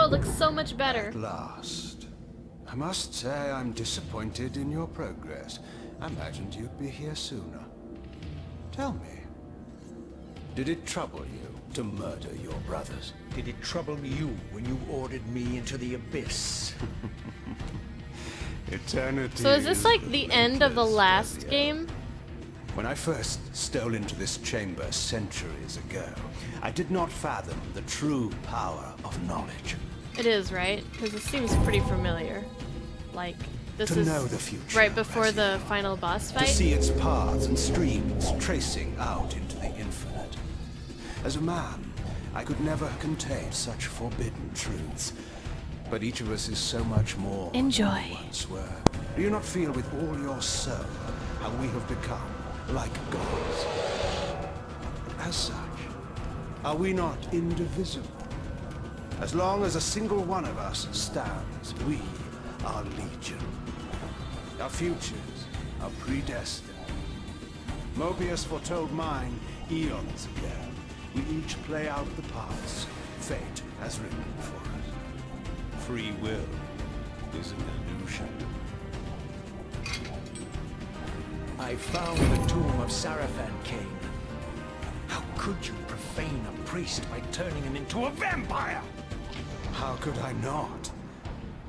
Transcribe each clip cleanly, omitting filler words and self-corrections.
world looks so much better. At last. I must say I'm disappointed in your progress. I imagined you'd be here sooner. Tell me, did it trouble you to murder your brothers? Did it trouble you when you ordered me into the abyss? Eternity. So is this like the end of the last game? When I first stole into this chamber centuries ago, I did not fathom the true power of knowledge. It is, right? Because it seems pretty familiar. Like, this To is know the future, right before as you the know. final boss To fight. see its paths and streams tracing out into the infinite. As a man, I could never contain such forbidden truths. But each of us is so much more Enjoy. than we once were. Do you not feel with all your soul how we have become like gods? As such, are we not indivisible? As long as a single one of us stands, we are legion. Our futures are predestined. Mobius foretold mine eons ago. We each play out the parts fate has written for us. Free will is an illusion. I found the tomb of Seraphan, Cain. How could you profane a priest by turning him into a vampire? How could I not?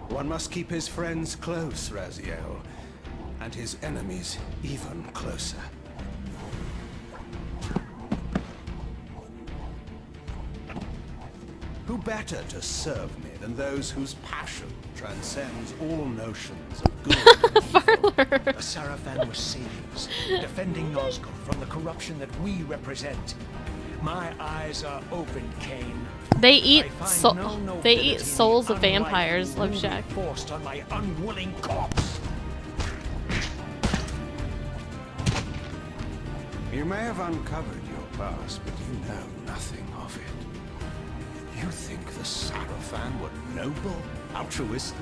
One must keep his friends close, Raziel, and his enemies even closer. Who better to serve me than those whose passion transcends all notions of good? The Seraphan were saviors, defending Nosgoth from the corruption that we represent. My eyes are open, Cain. They eat I find no nobility in the souls of unlikely vampires, Love ruling Shack. forced on my unwilling corpse. You may have uncovered your past, but you know nothing of it. You think the Seraphan were noble, altruistic?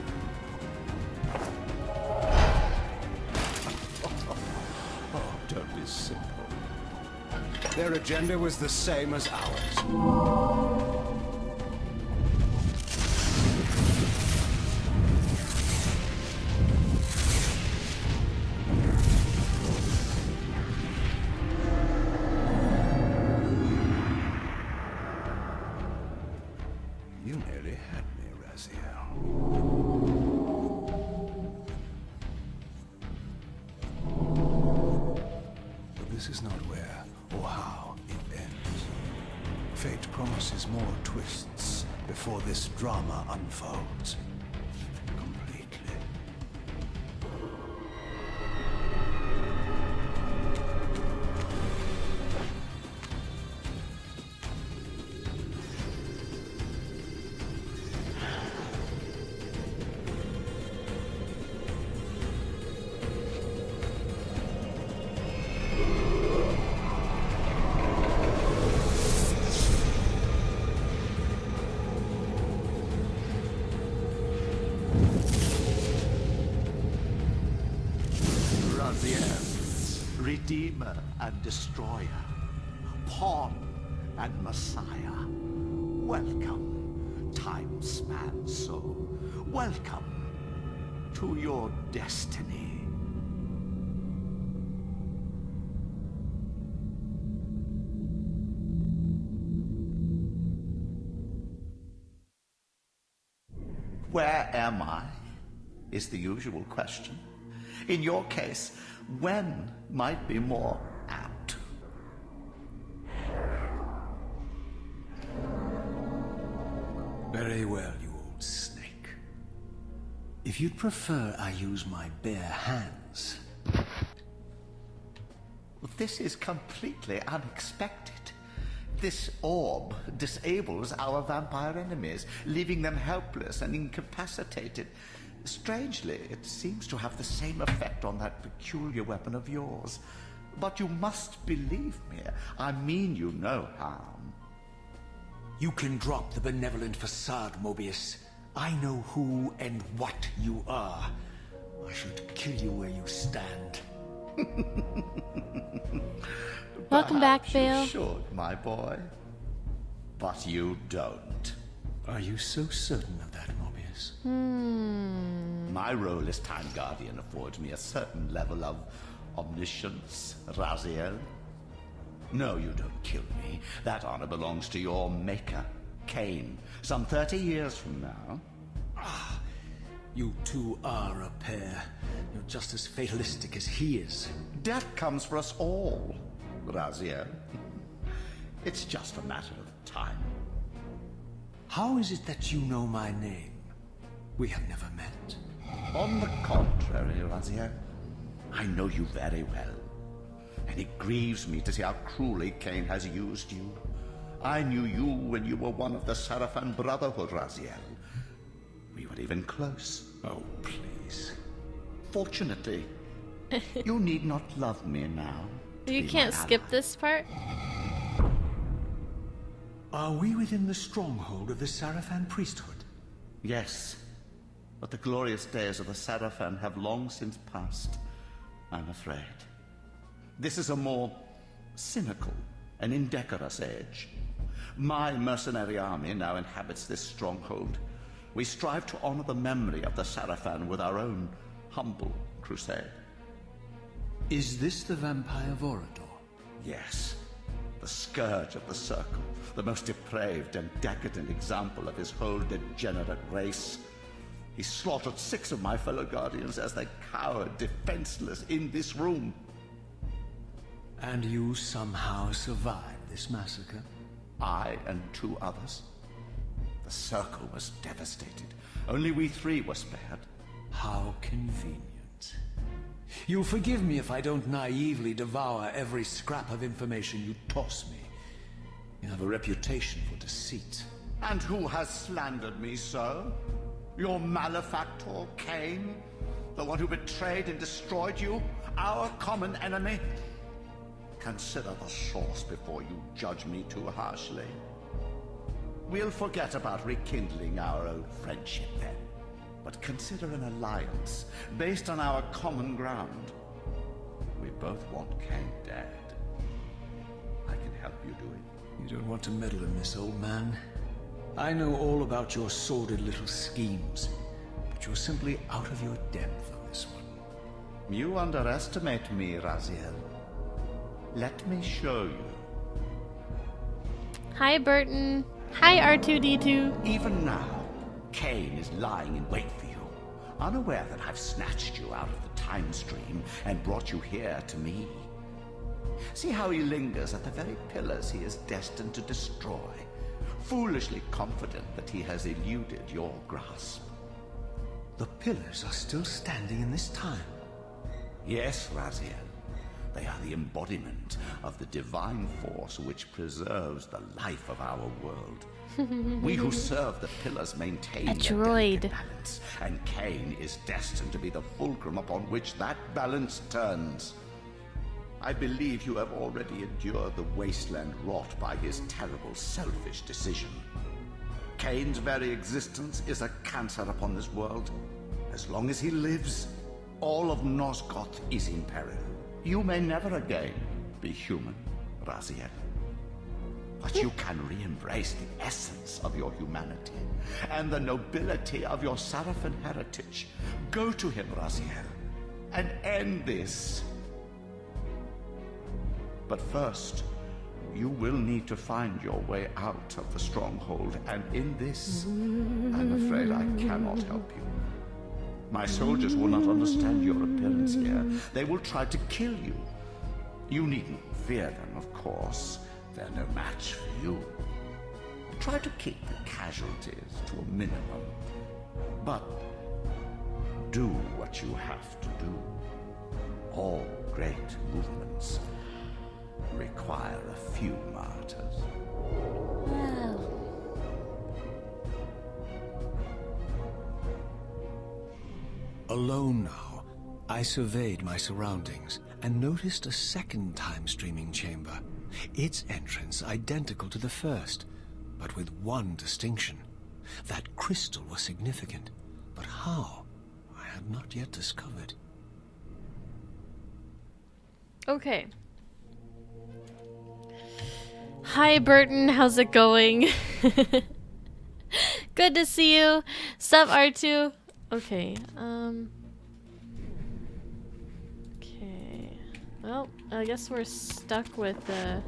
Oh, don't be simple. Their agenda was the same as ours. You nearly had me, Raziel. But this is not where or how it ends. Fate promises more twists before this drama unfolds completely. Redeemer and Destroyer, Pawn and Messiah. Welcome, time-span soul. Welcome to your destiny. Where am I? Is the usual question. In your case, when might be more apt. Very well, you old snake. If you'd prefer I use my bare hands... This is completely unexpected. This orb disables our vampire enemies, leaving them helpless and incapacitated. Strangely, it seems to have the same effect on that peculiar weapon of yours. But you must believe me. I mean you no harm. You can drop the benevolent facade, Mobius. I know who and what you are. I should kill you where you stand. Welcome back, Perhaps Vale. You should, my boy. But you don't. Are you so certain of that, Mobius? My role as Time Guardian affords me a certain level of omniscience, Raziel. No, you don't kill me. That honor belongs to your maker, Cain, some 30 years from now. You two are a pair. You're just as fatalistic as he is. Death comes for us all, Raziel. It's just a matter of time. How is it that you know my name? We have never met. On the contrary, Raziel, I know you very well. And it grieves me to see how cruelly Cain has used you. I knew you when you were one of the Seraphan Brotherhood, Raziel. We were even close. Oh, please. Fortunately, you need not love me now. You can't skip this part? Are we within the stronghold of the Seraphan priesthood? Yes, but the glorious days of the Seraphan have long since passed, I'm afraid. This is a more cynical and indecorous age. My mercenary army now inhabits this stronghold. We strive to honor the memory of the Seraphan with our own humble crusade. Is this the vampire Vorador? Yes, the scourge of the Circle, the most depraved and decadent example of his whole degenerate race. He slaughtered 6 of my fellow Guardians as they cowered defenseless in this room. And you somehow survived this massacre? I and 2 others. The Circle was devastated. Only we 3 were spared. How convenient. You'll forgive me if I don't naively devour every scrap of information you toss me. You have a reputation for deceit. And who has slandered me so? Your malefactor, Cain? The one who betrayed and destroyed you? Our common enemy? Consider the source before you judge me too harshly. We'll forget about rekindling our old friendship then. But consider an alliance based on our common ground. We both want Cain dead. I can help you do it. You don't want to meddle in this, old man. I know all about your sordid little schemes, but you're simply out of your depth on this one. You underestimate me, Raziel. Let me show you. Hi, Burton. Hi, R2-D2. Even now, Cain is lying in wait for you, unaware that I've snatched you out of the time stream and brought you here to me. See how he lingers at the very pillars he is destined to destroy, foolishly confident that he has eluded your grasp. The pillars are still standing in this time. Yes, Raziel. They are the embodiment of the divine force which preserves the life of our world. We who serve the pillars maintain A the droid. delicate balance, and Cain is destined to be the fulcrum upon which that balance turns. I believe you have already endured the wasteland wrought by his terrible, selfish decision. Cain's very existence is a cancer upon this world. As long as he lives, all of Nosgoth is in peril. You may never again be human, Raziel. But you can re-embrace the essence of your humanity and the nobility of your Seraphan heritage. Go to him, Raziel, and end this. But first, you will need to find your way out of the stronghold, and in this, I'm afraid I cannot help you. My soldiers will not understand your appearance here. They will try to kill you. You needn't fear them, of course. They're no match for you. Try to keep the casualties to a minimum. But do what you have to do. All great movements require a few martyrs. Wow. Alone now, I surveyed my surroundings and noticed a second time-streaming chamber. Its entrance identical to the first, but with one distinction. That crystal was significant, but how, I had not yet discovered. Okay. Hi, Burton. How's it going? Good to see you. Sup, R2? Okay, okay. Well, I guess we're stuck with the...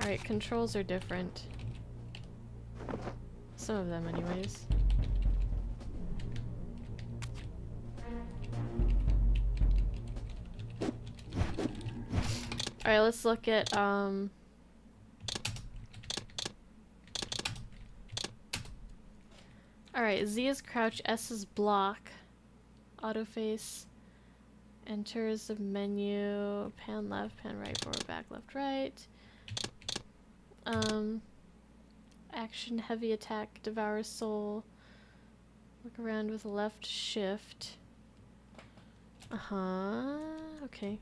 Alright, controls are different. Some of them, anyways. Alright, let's look at, Alright, Z is crouch, S is block. Autoface. Enters the menu. Pan left, pan right, forward, back, left, right. Action, heavy attack, devour soul. Look around with left shift. Okay.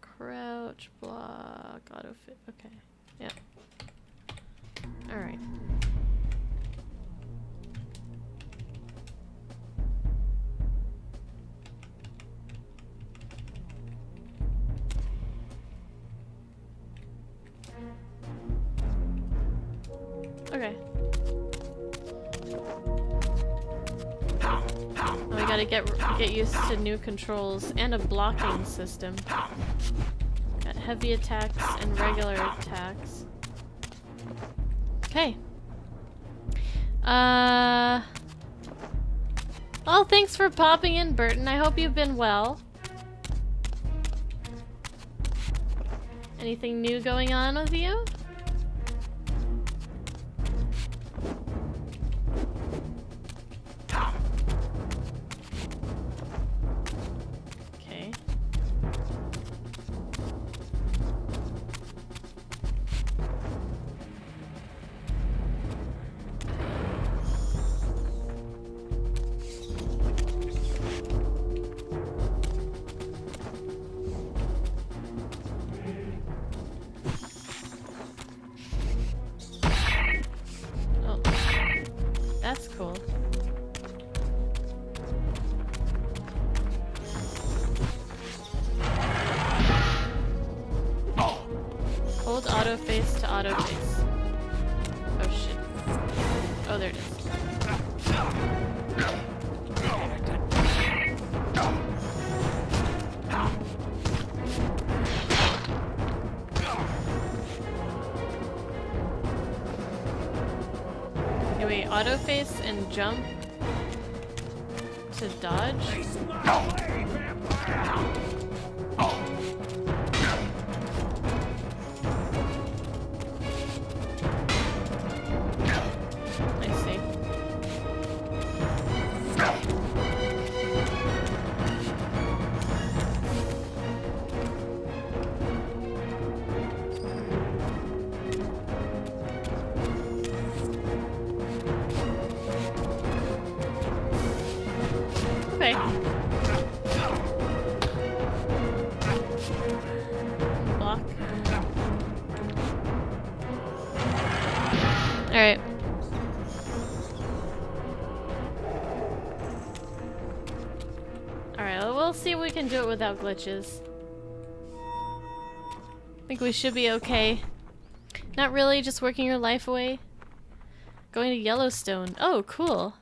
Crouch, block, auto fit. Okay. Yeah. Alright. Okay. Oh, we gotta get used to new controls and a blocking system. Got heavy attacks and regular attacks. Okay. Well, thanks for popping in, Burton. I hope you've been well. Anything new going on with you? That's cool. Hold auto face to auto face. Oh shit. Oh, there it is. Okay, wait, auto face and jump to dodge? Alright. Alright, we'll see if we can do it without glitches. I think we should be okay. Not really, just working your life away. Going to Yellowstone. Oh, cool.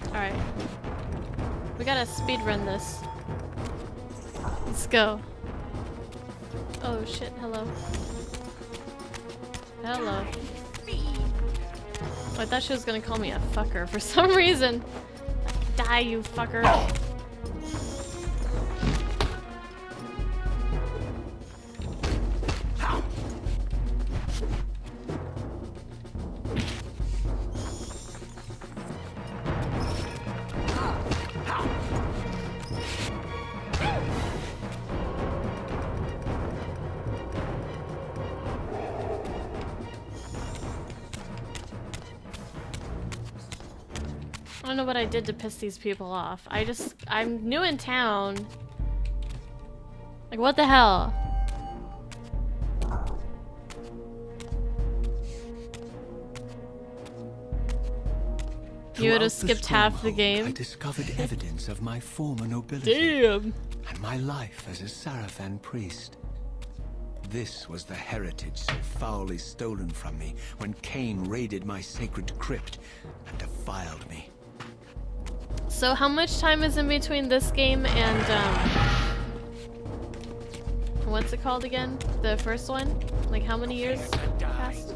Alright. We gotta speedrun this. Let's go. Oh shit, hello. Hello. Oh, I thought she was gonna call me a fucker for some reason. Die, you fucker. don't know what I did to piss these people off. I'm new in town. Like, what the hell? You would have skipped half the game. I discovered evidence of my former nobility. Damn. And my life as a Seraphan priest. This was the heritage so foully stolen from me when Cain raided my sacred crypt and defiled me. So how much time is in between this game and what's it called again? The first one? Like how many years passed?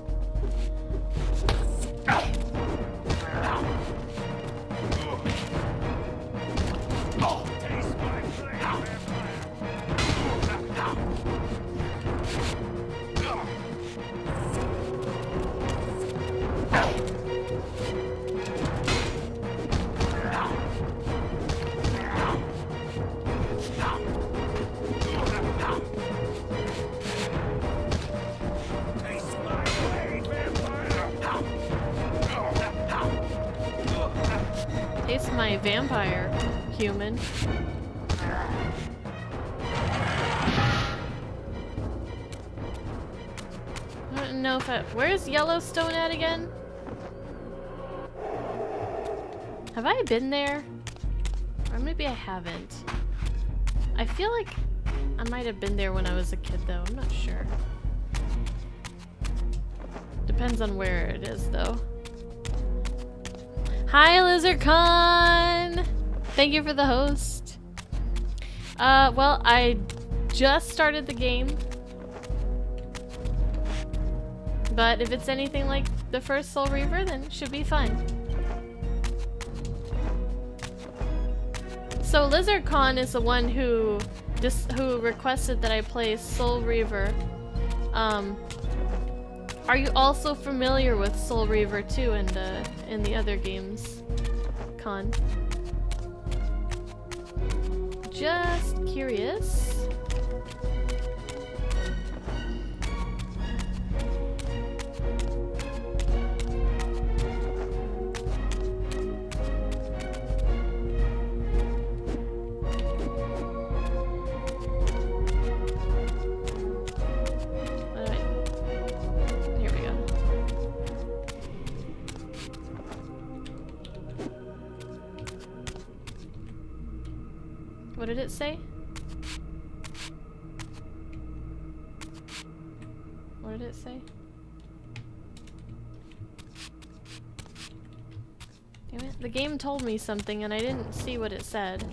Taste my vampire, human. I don't know if where's Yellowstone at again? Have I been there? Or maybe I haven't. I feel like I might have been there when I was a kid though, I'm not sure. Depends on where it is though. Hi LizardCon! Thank you for the host. Well, I just started the game. But if it's anything like the first Soul Reaver, then it should be fun. So LizardCon is the one who requested that I play Soul Reaver. Are you also familiar with Soul Reaver 2 in the other games? Con. Just curious. What did it say? What did it say? Damn it. The game told me something and I didn't see what it said.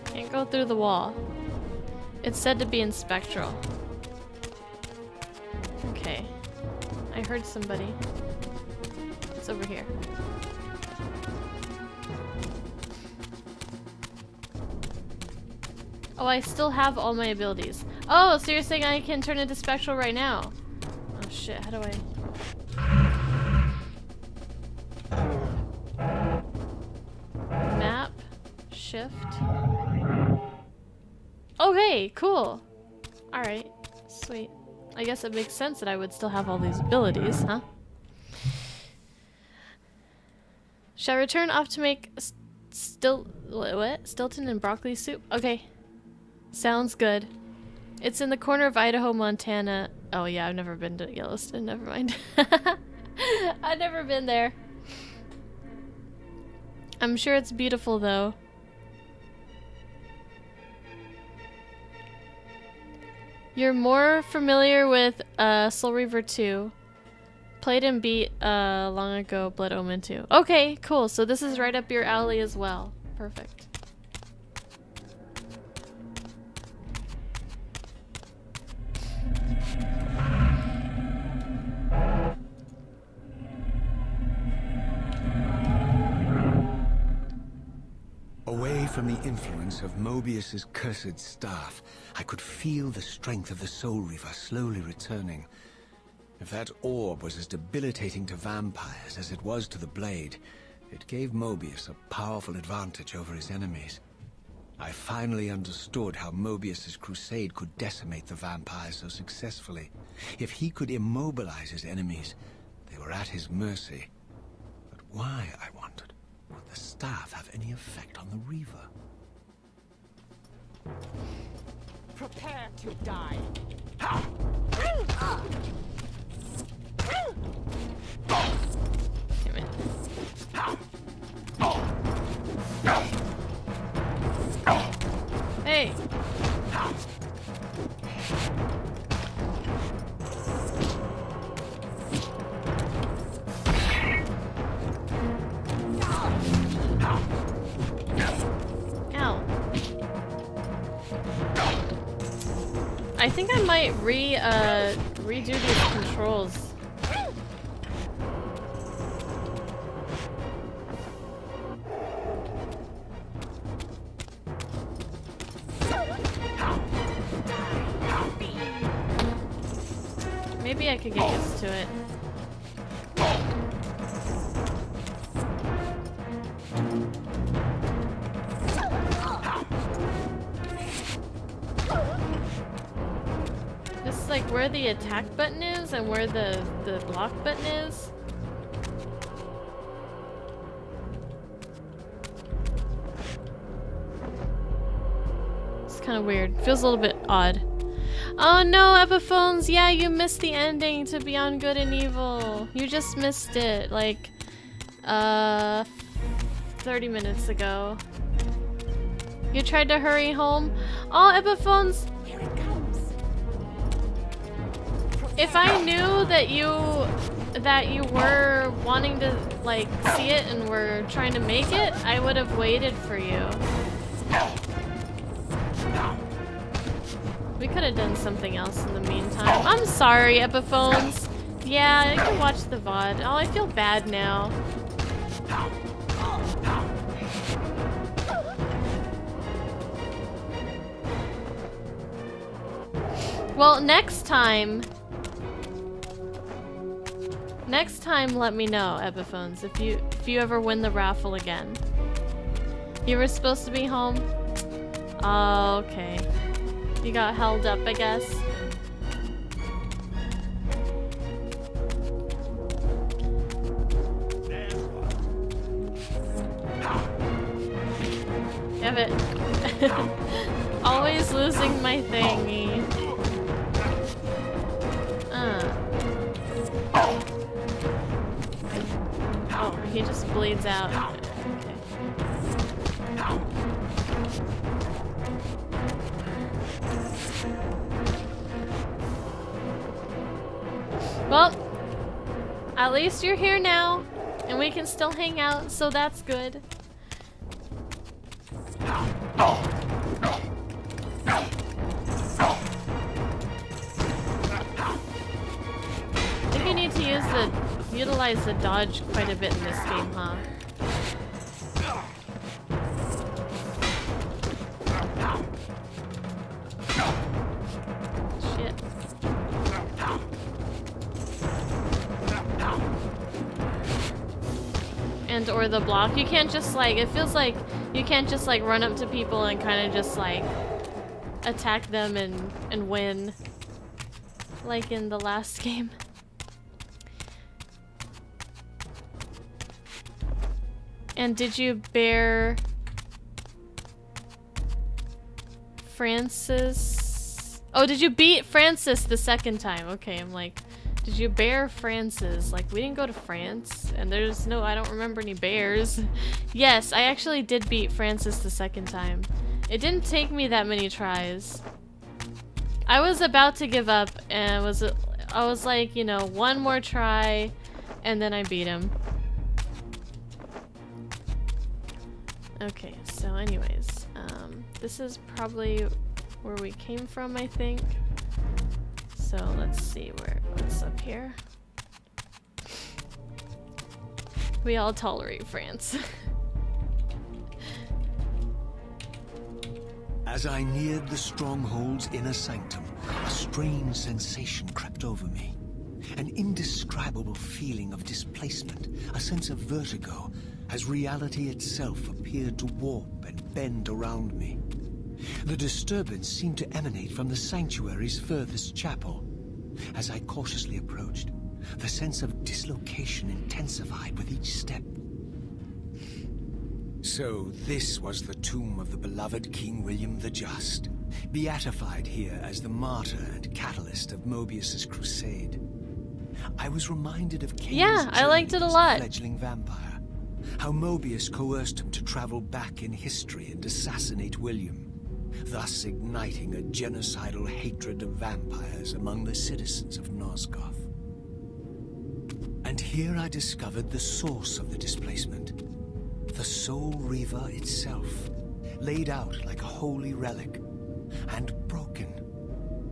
Can't go through the wall. It's said to be in spectral. Okay. I heard somebody. It's over here. Oh, I still have all my abilities. Oh, so you're saying I can turn into spectral right now? Oh shit, how do I... Map. Shift. Okay, cool. Alright, sweet. I guess it makes sense that I would still have all these abilities, huh? Shall I return off to make Stilton and broccoli soup? Okay. Sounds good. It's in the corner of Idaho, Montana. Oh yeah, I've never been to Yellowstone, never mind. I've never been there. I'm sure it's beautiful though. You're more familiar with Soul Reaver 2. Played and beat long ago Blood Omen 2. Okay, cool. So this is right up your alley as well. Perfect. Away from the influence of Mobius's cursed staff, I could feel the strength of the Soul Reaver slowly returning. If that orb was as debilitating to vampires as it was to the blade, it gave Mobius a powerful advantage over his enemies. I finally understood how Mobius's crusade could decimate the vampires so successfully. If he could immobilize his enemies, they were at his mercy. But why, I wondered, would the staff have any effect on the Reaver? Prepare to die. Damn it. Hey! Ow. I think I might redo these controls. Maybe I could get used to it. This is like where the attack button is and where the block button is. It's kind of weird. Feels a little bit odd. Oh no, Epiphones! Yeah, you missed the ending to Beyond Good and Evil. You just missed it, like, 30 minutes ago. You tried to hurry home? Oh, Epiphones! Here it comes. If I knew that you were wanting to, like, see it and were trying to make it, I would have waited for you. We could have done something else in the meantime. I'm sorry, Epiphones. Yeah, I can watch the VOD. Oh, I feel bad now. Well, next time, let me know, Epiphones, if you ever win the raffle again. You were supposed to be home? Oh, okay. You got held up, I guess. Damn it. Always losing my thingy. Oh, he just bleeds out. Okay. Well, at least you're here now, and we can still hang out, so that's good. I think you need to utilize the dodge quite a bit in this game, huh? Shit. And or the block. You can't just like, it feels like you can't just like run up to people and kind of just like attack them and win. Like in the last game. And did you bear Francis? Oh, did you beat Francis the second time? Okay, I'm like, did you bear Francis? Like, we didn't go to France, and there's no, I don't remember any bears. Yes, I actually did beat Francis the second time. It didn't take me that many tries. I was about to give up, and I was like, you know, one more try, and then I beat him. Okay, so anyways, this is probably where we came from, I think. So let's see what's up here. We all tolerate France. As I neared the stronghold's inner sanctum, a strange sensation crept over me. An indescribable feeling of displacement, a sense of vertigo, as reality itself appeared to warp and bend around me. The disturbance seemed to emanate from the sanctuary's furthest chapel. As I cautiously approached, the sense of dislocation intensified with each step. So this was the tomb of the beloved King William the Just, beatified here as the martyr and catalyst of Mobius's crusade. I was reminded of Cain's Yeah, I liked it a journey as lot. fledgling vampire, how Mobius coerced him to travel back in history and assassinate William, thus igniting a genocidal hatred of vampires among the citizens of Nosgoth. And here I discovered the source of the displacement. The Soul Reaver itself, laid out like a holy relic, and broken,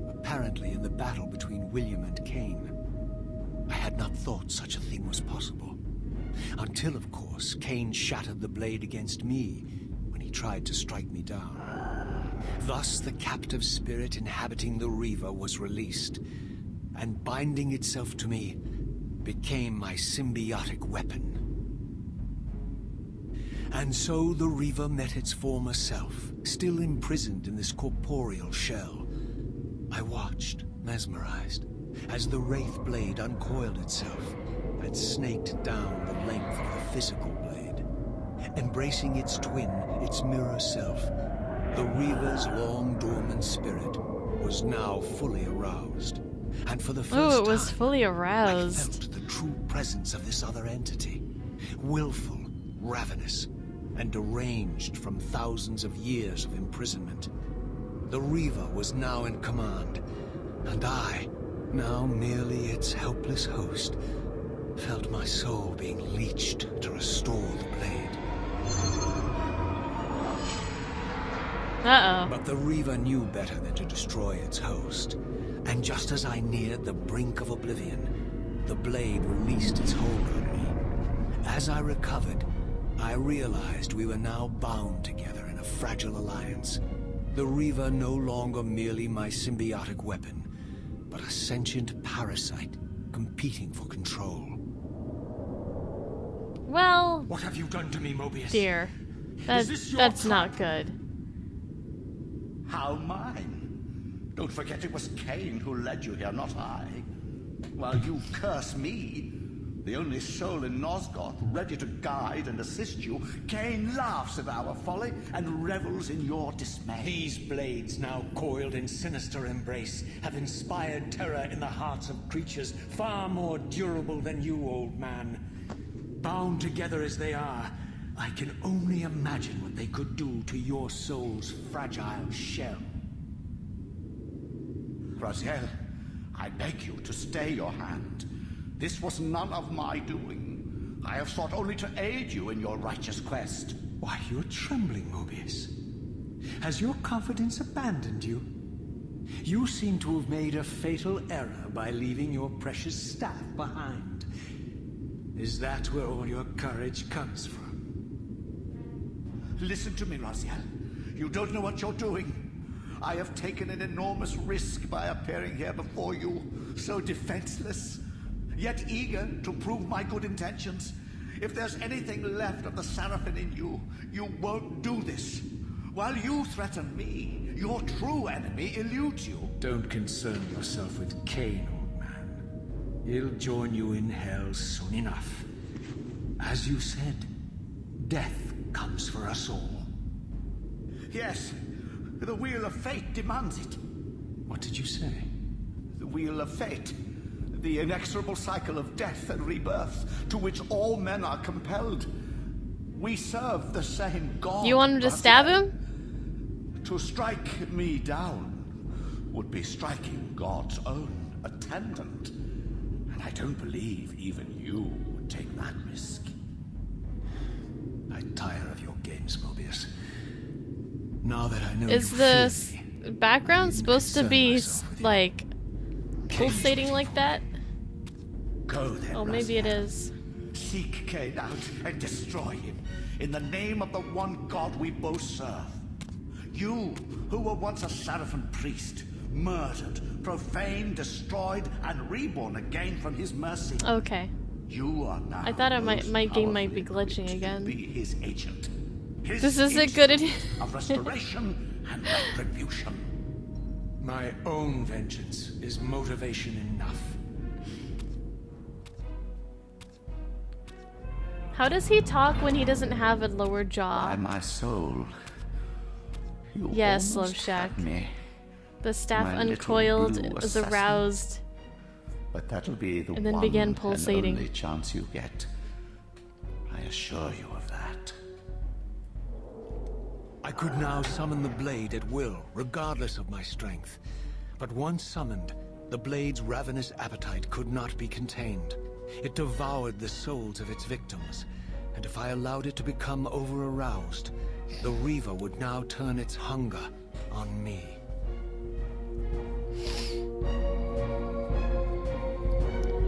apparently in the battle between William and Cain. I had not thought such a thing was possible, until, of course, Cain shattered the blade against me when he tried to strike me down. Thus the captive spirit inhabiting the Reaver was released, and binding itself to me, became my symbiotic weapon. And so the Reaver met its former self, still imprisoned in this corporeal shell. I watched, mesmerized, as the Wraith blade uncoiled itself and snaked down the length of the physical blade. Embracing its twin, its mirror self, the Reaver's long-dormant spirit was now fully aroused. And for the first Oh, it was time, fully I aroused. felt the true presence of this other entity, willful, ravenous, and deranged from thousands of years of imprisonment. The Reaver was now in command, and I, now merely its helpless host, felt my soul being leeched to restore the blade. Uh-oh. But the Reaver knew better than to destroy its host, and just as I neared the brink of oblivion, the blade released its hold on me. As I recovered, I realized we were now bound together in a fragile alliance. The Reaver no longer merely my symbiotic weapon, but a sentient parasite competing for control. Well, What have you done to me, Mobius? dear. Is this your That's trap? not good. How mine? Don't forget it was Cain who led you here, not I. While you curse me, the only soul in Nosgoth ready to guide and assist you, Cain laughs at our folly and revels in your dismay. These blades, now coiled in sinister embrace, have inspired terror in the hearts of creatures far more durable than you, old man. Bound together as they are, I can only imagine what they could do to your soul's fragile shell. Raziel, I beg you to stay your hand. This was none of my doing. I have sought only to aid you in your righteous quest. Why, you're trembling, Mobius. Has your confidence abandoned you? You seem to have made a fatal error by leaving your precious staff behind. Is that where all your courage comes from? Listen to me, Raziel. You don't know what you're doing. I have taken an enormous risk by appearing here before you, so defenseless, yet eager to prove my good intentions. If there's anything left of the Seraphan in you, you won't do this. While you threaten me, your true enemy eludes you. Don't concern yourself with Cain, old man. He'll join you in hell soon enough. As you said, death comes for us all. Yes, the wheel of fate demands it. What did you say? The wheel of fate. The inexorable cycle of death and rebirth to which all men are compelled. We serve the same God. You want him to Raziel. stab him? To strike me down would be striking God's own attendant. And I don't believe even you would take that risk. I tire of your games, Mobius. Now that I know Is you this fear me, background I supposed to concern be myself with you. like Cain's pulsating waiting like for that? Go then, Oh, maybe it Raziel. is. Seek Cain out and destroy him in the name of the one God we both serve. You, who were once a Seraphan priest, murdered, profaned, destroyed, and reborn again from his mercy. Okay. You are now I thought it most my game might be powerfully glitching equipped again. to be his agent. His This isn't good. instrument of restoration and retribution. My own vengeance is motivation enough. How does he talk when he doesn't have a lower jaw? By my soul. You Yes, almost Love Shack. had me. The staff My little uncoiled, blue was assassin. aroused. But that'll be the And then one began and pulsating. only chance you get. I assure you of that. I could now summon the blade at will, regardless of my strength. But once summoned, the blade's ravenous appetite could not be contained. It devoured the souls of its victims, and if I allowed it to become over-aroused, the Reaver would now turn its hunger on me.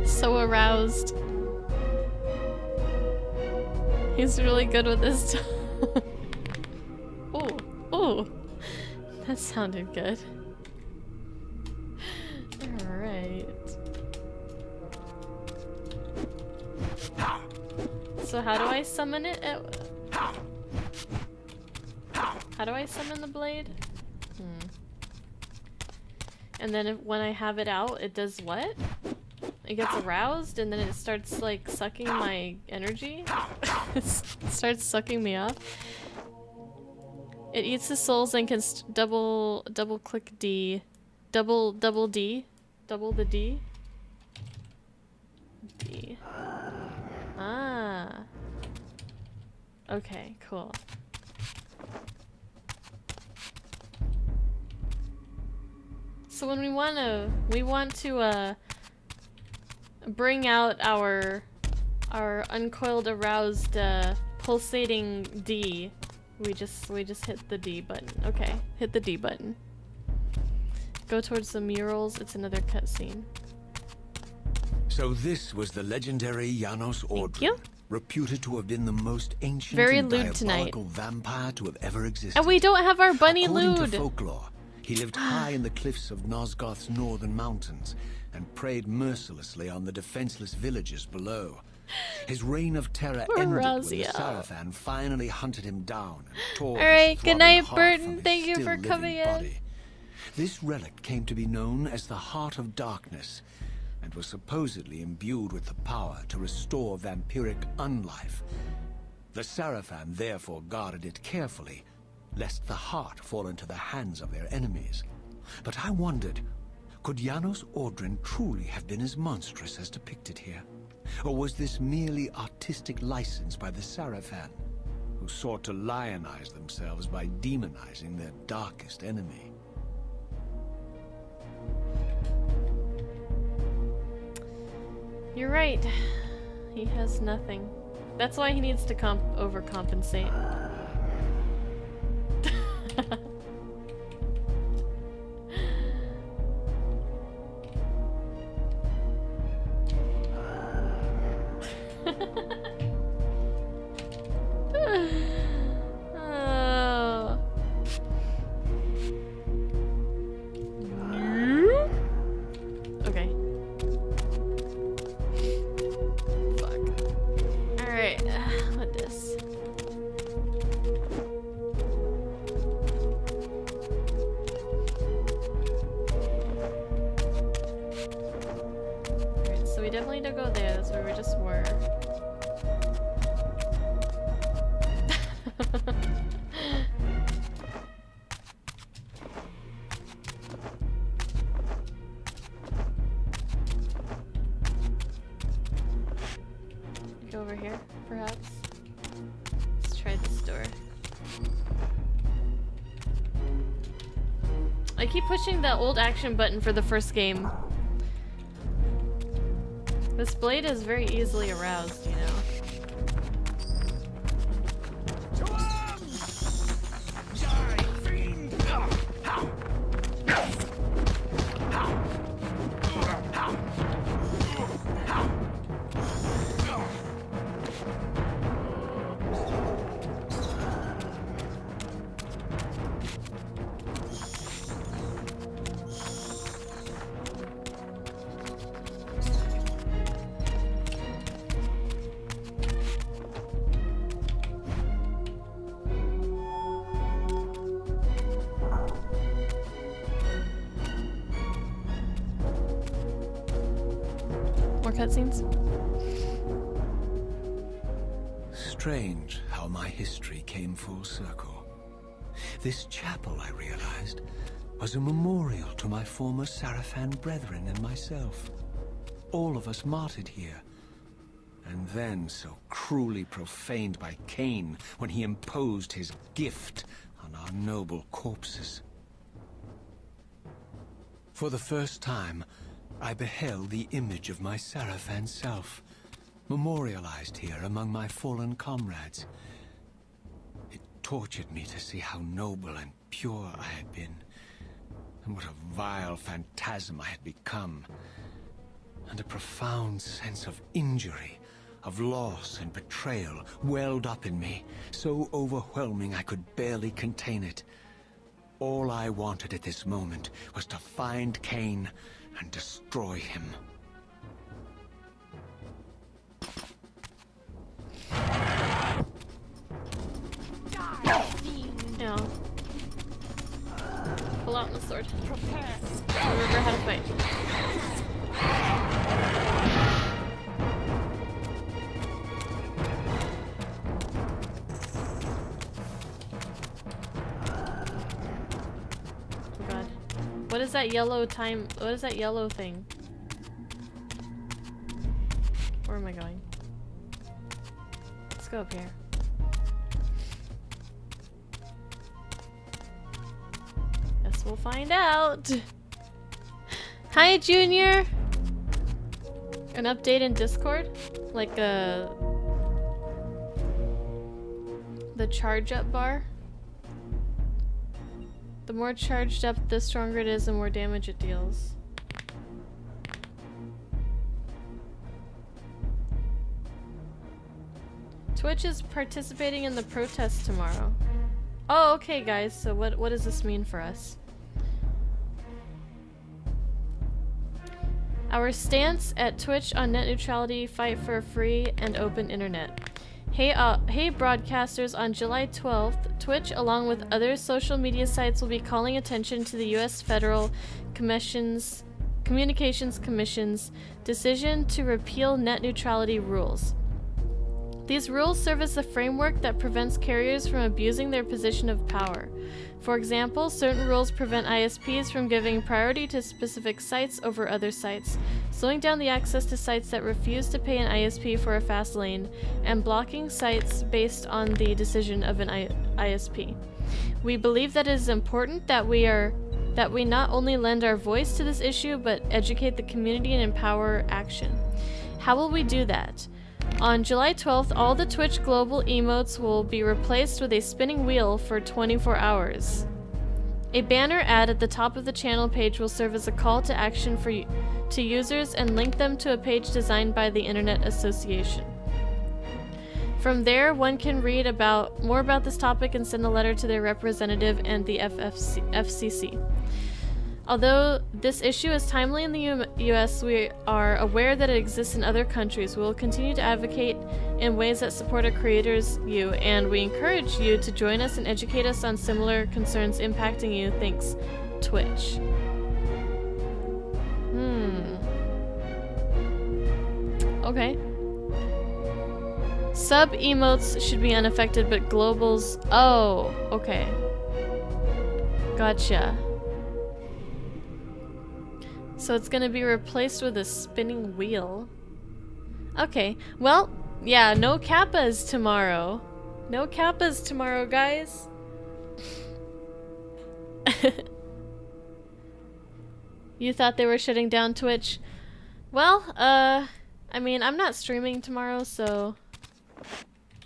So aroused. He's really good with this stuff. Oh, oh. That sounded good. Alright. So how do I summon it? How do I summon the blade? And then when I have it out, it does what? It gets aroused and then it starts like sucking my energy. It starts sucking me off. It eats the souls and can double click D. Double D. Double the D. D. Ah. Okay, cool. So when we want to bring out our uncoiled, aroused, pulsating D, we just hit the D button. Okay, hit the D button. Go towards the murals. It's another cutscene. So this was the legendary Janos Audron, you. reputed to have been the most ancient Very and lewd tonight. diabolical vampire to have ever existed. And we don't have our bunny According lewd. to folklore, he lived high in the cliffs of Nosgoth's northern mountains and preyed mercilessly on the defenseless villages below. His reign of terror Poor ended when the Razia. Seraphan finally hunted him down and tore Alright, his good throbbing night, heart Burton. from his Thank you for still-living coming in. body. This relic came to be known as the Heart of Darkness, and was supposedly imbued with the power to restore vampiric unlife. The Seraphan therefore guarded it carefully, lest the heart fall into the hands of their enemies. But I wondered, could Janos Audron truly have been as monstrous as depicted here? Or was this merely artistic license by the Seraphan, who sought to lionize themselves by demonizing their darkest enemy? You're right. He has nothing. That's why he needs to overcompensate. Oh. Okay. Fuck. Alright, what this? Alright, so we definitely don't go there, that's where we just were. Go over here, perhaps. Let's try this door. I keep pushing the old action button for the first game. This blade is very easily aroused, you know. cutscenes. Strange how my history came full circle. This chapel, I realized, was a memorial to my former Seraphan brethren and myself. All of us martyred here, and then so cruelly profaned by Cain when he imposed his gift on our noble corpses. For the first time, I beheld the image of my Seraphan self, memorialized here among my fallen comrades. It tortured me to see how noble and pure I had been, and what a vile phantasm I had become, and a profound sense of injury, of loss and betrayal welled up in me, so overwhelming I could barely contain it. All I wanted at this moment was to find Cain and destroy him. Yeah. Pull out the sword. Prepare. Remember how to fight. Oh god. What is that yellow time? What is that yellow thing? Where am I going? Let's go up here. Guess we'll find out. Hi, Junior. An update in Discord, like the charge up bar. The more charged up, the stronger it is, the more damage it deals. Twitch is participating in the protest tomorrow. Oh, okay, guys. So what does this mean for us? Our stance at Twitch on net neutrality, fight for a free and open internet. Hey broadcasters, on July 12th, Twitch, along with other social media sites, will be calling attention to the U.S. Federal Communications Commission's decision to repeal net neutrality rules. These rules serve as the framework that prevents carriers from abusing their position of power. For example, certain rules prevent ISPs from giving priority to specific sites over other sites, slowing down the access to sites that refuse to pay an ISP for a fast lane, and blocking sites based on the decision of an ISP. We believe that it is important that we not only lend our voice to this issue, but educate the community and empower action. How will we do that? On July 12th, all the Twitch global emotes will be replaced with a spinning wheel for 24 hours. A banner ad at the top of the channel page will serve as a call to action to users and link them to a page designed by the Internet Association. From there, one can read more about this topic and send a letter to their representative and the FCC. Although this issue is timely in the US, we are aware that it exists in other countries. We will continue to advocate in ways that support our creators, and we encourage you to join us and educate us on similar concerns impacting you. Thanks, Twitch. Okay. Sub-emotes should be unaffected, but globals... Oh, okay. Gotcha. So it's gonna be replaced with a spinning wheel. Okay, well, yeah, no kappas tomorrow. No kappas tomorrow, guys. You thought they were shutting down Twitch? Well, I mean, I'm not streaming tomorrow, so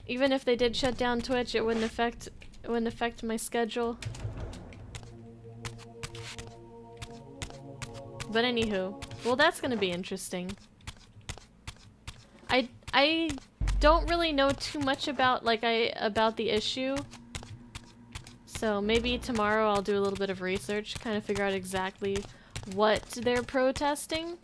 even if they did shut down Twitch, it wouldn't affect my schedule. But anywho, well, that's gonna be interesting. I don't really know too much about the issue, so maybe tomorrow I'll do a little bit of research, kind of figure out exactly what they're protesting.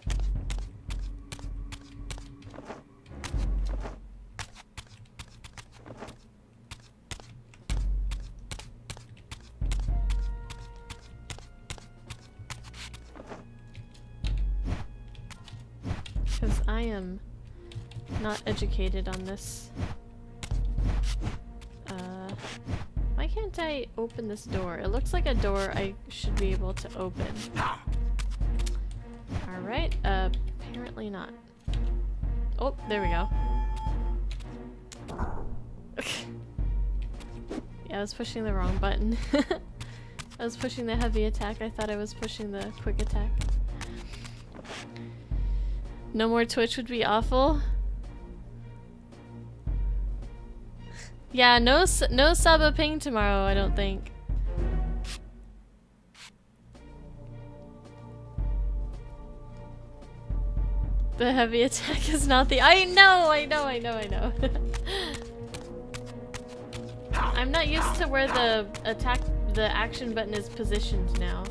Because I am not educated on this. Why can't I open this door? It looks like a door I should be able to open. Alright, apparently not. Oh, there we go. Yeah, I was pushing the wrong button. I was pushing the heavy attack. I thought I was pushing the quick attack. No more Twitch would be awful. Yeah, no Saba ping tomorrow, I don't think. The heavy attack is not the— I know! I'm not used to where the action button is positioned now.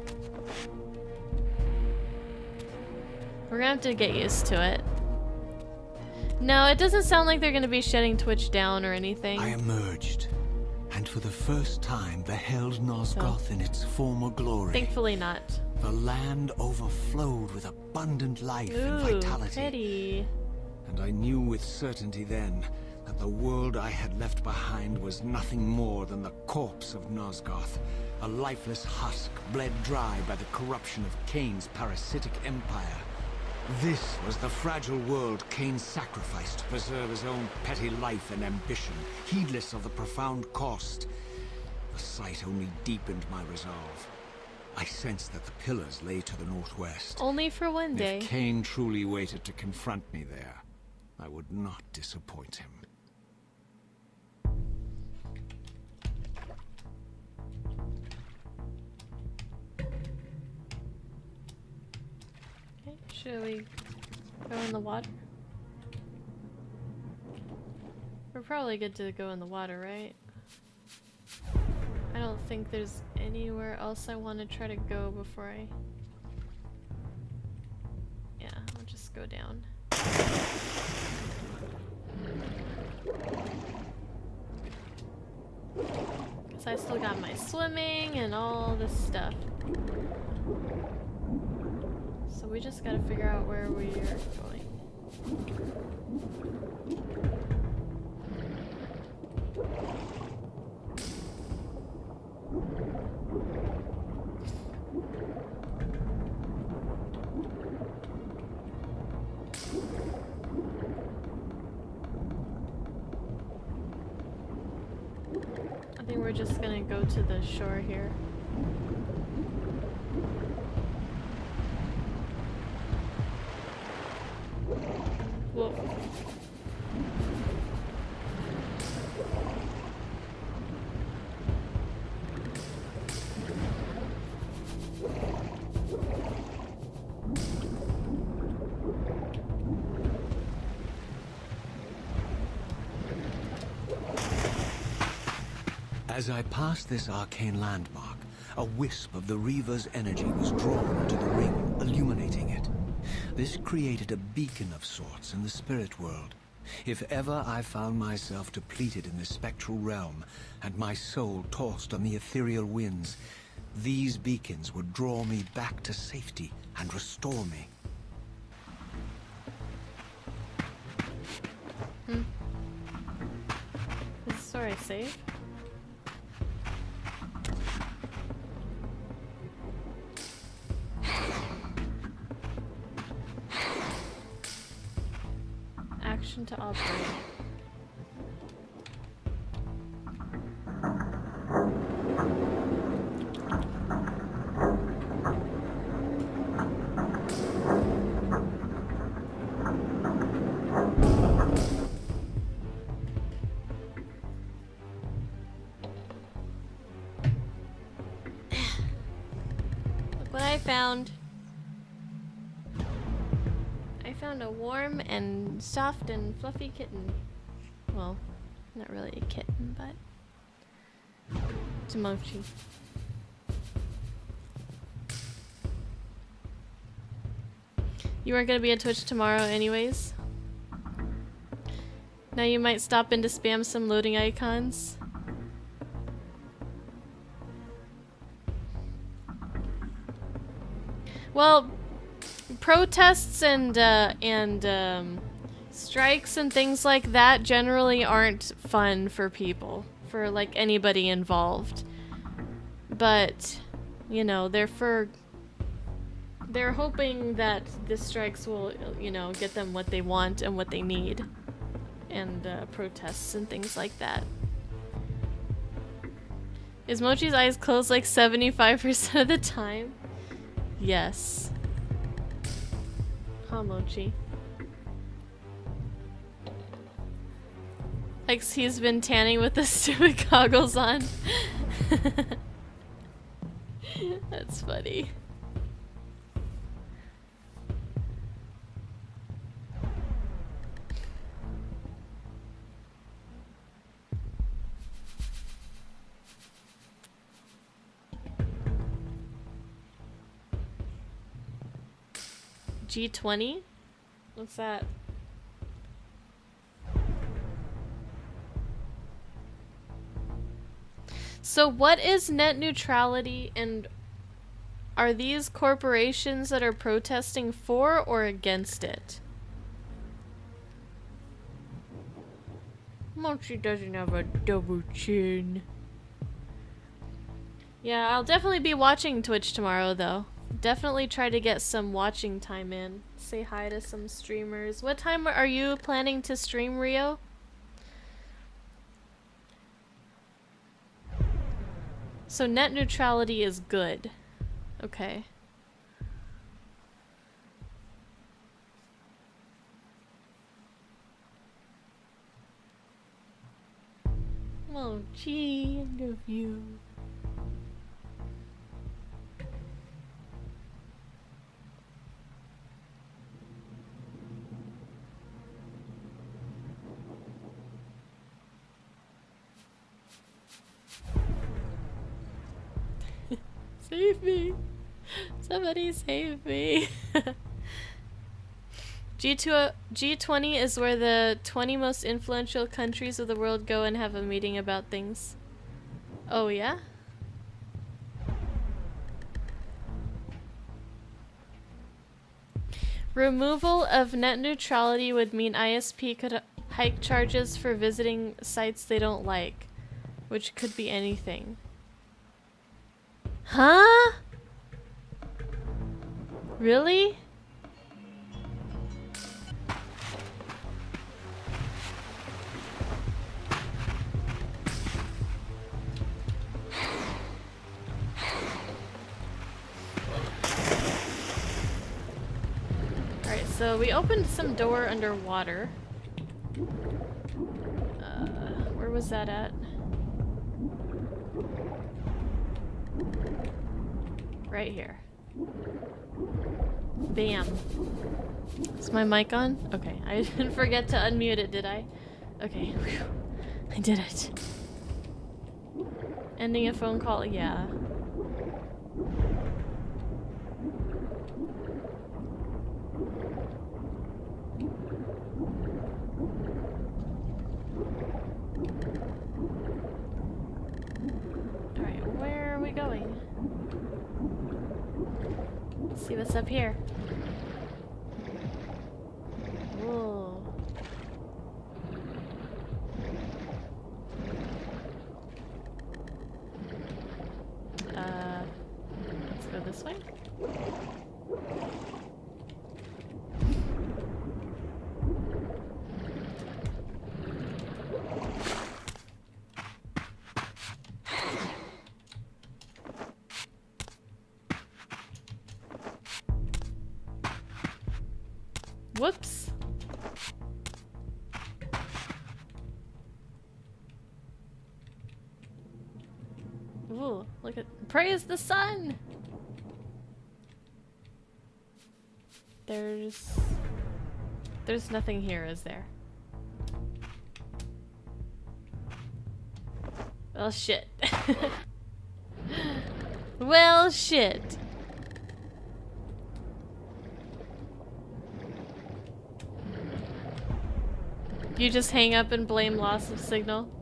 We're gonna have to get used to it. No, it doesn't sound like they're gonna be shutting Twitch down or anything. I emerged, and for the first time beheld Nosgoth in its former glory. Thankfully not. The land overflowed with abundant life and vitality. Pretty. And I knew with certainty then that the world I had left behind was nothing more than the corpse of Nosgoth, a lifeless husk bled dry by the corruption of Cain's parasitic empire. This was the fragile world Cain sacrificed to preserve his own petty life and ambition, heedless of the profound cost. The sight only deepened my resolve. I sensed that the pillars lay to the northwest. Only for one day. If Cain truly waited to confront me there, I would not disappoint him. Okay, should we go in the water? We're probably good to go in the water, right? I don't think there's anywhere else I want to try to go before I... Yeah, I'll just go down. Because I still got my swimming and all this stuff. So we just gotta figure out where we are going. I think we're just gonna go to the shore here. Whoa. As I passed this arcane landmark, a wisp of the Reaver's energy was drawn into the ring, illuminating it. This created a beacon of sorts in the spirit world. If ever I found myself depleted in the spectral realm, and my soul tossed on the ethereal winds, these beacons would draw me back to safety and restore me. This is where I save? Action to operate. Look what I found. I found a warm and soft and fluffy kitten. Well, not really a kitten, but it's a mochi. You weren't gonna be on Twitch tomorrow anyways. Now you might stop in to spam some loading icons. Well, protests and strikes and things like that generally aren't fun for people, for like anybody involved. But, you know, they're hoping that the strikes will, you know, get them what they want and what they need. And protests and things like that. Is Mochi's eyes closed like 75% of the time? Yes. Huh, Mochi? Like he's been tanning with the stupid goggles on. That's funny. G20? What's that? So what is net neutrality, and are these corporations that are protesting for or against it? Mochi doesn't have a double chin. Yeah, I'll definitely be watching Twitch tomorrow though. Definitely try to get some watching time in. Say hi to some streamers. What time are you planning to stream, Rio? So net neutrality is good. Okay. Oh, gee, I love you. Save me. Somebody save me. G20 is where the 20 most influential countries of the world go and have a meeting about things. Oh, yeah? Removal of net neutrality would mean ISP could hike charges for visiting sites they don't like, which could be anything. Huh? Really? Alright, so we opened some door underwater. Where was that at? Right here. Bam. Is my mic on? Okay, I didn't forget to unmute it, did I? Okay, whew. I did it. Ending a phone call? Yeah. Alright, where are we going? Let's see what's up here. Whoa. Let's go this way. Whoops. Ooh, look at praise the sun. There's nothing here, is there? Well, shit. Well, shit. You just hang up and blame loss of signal?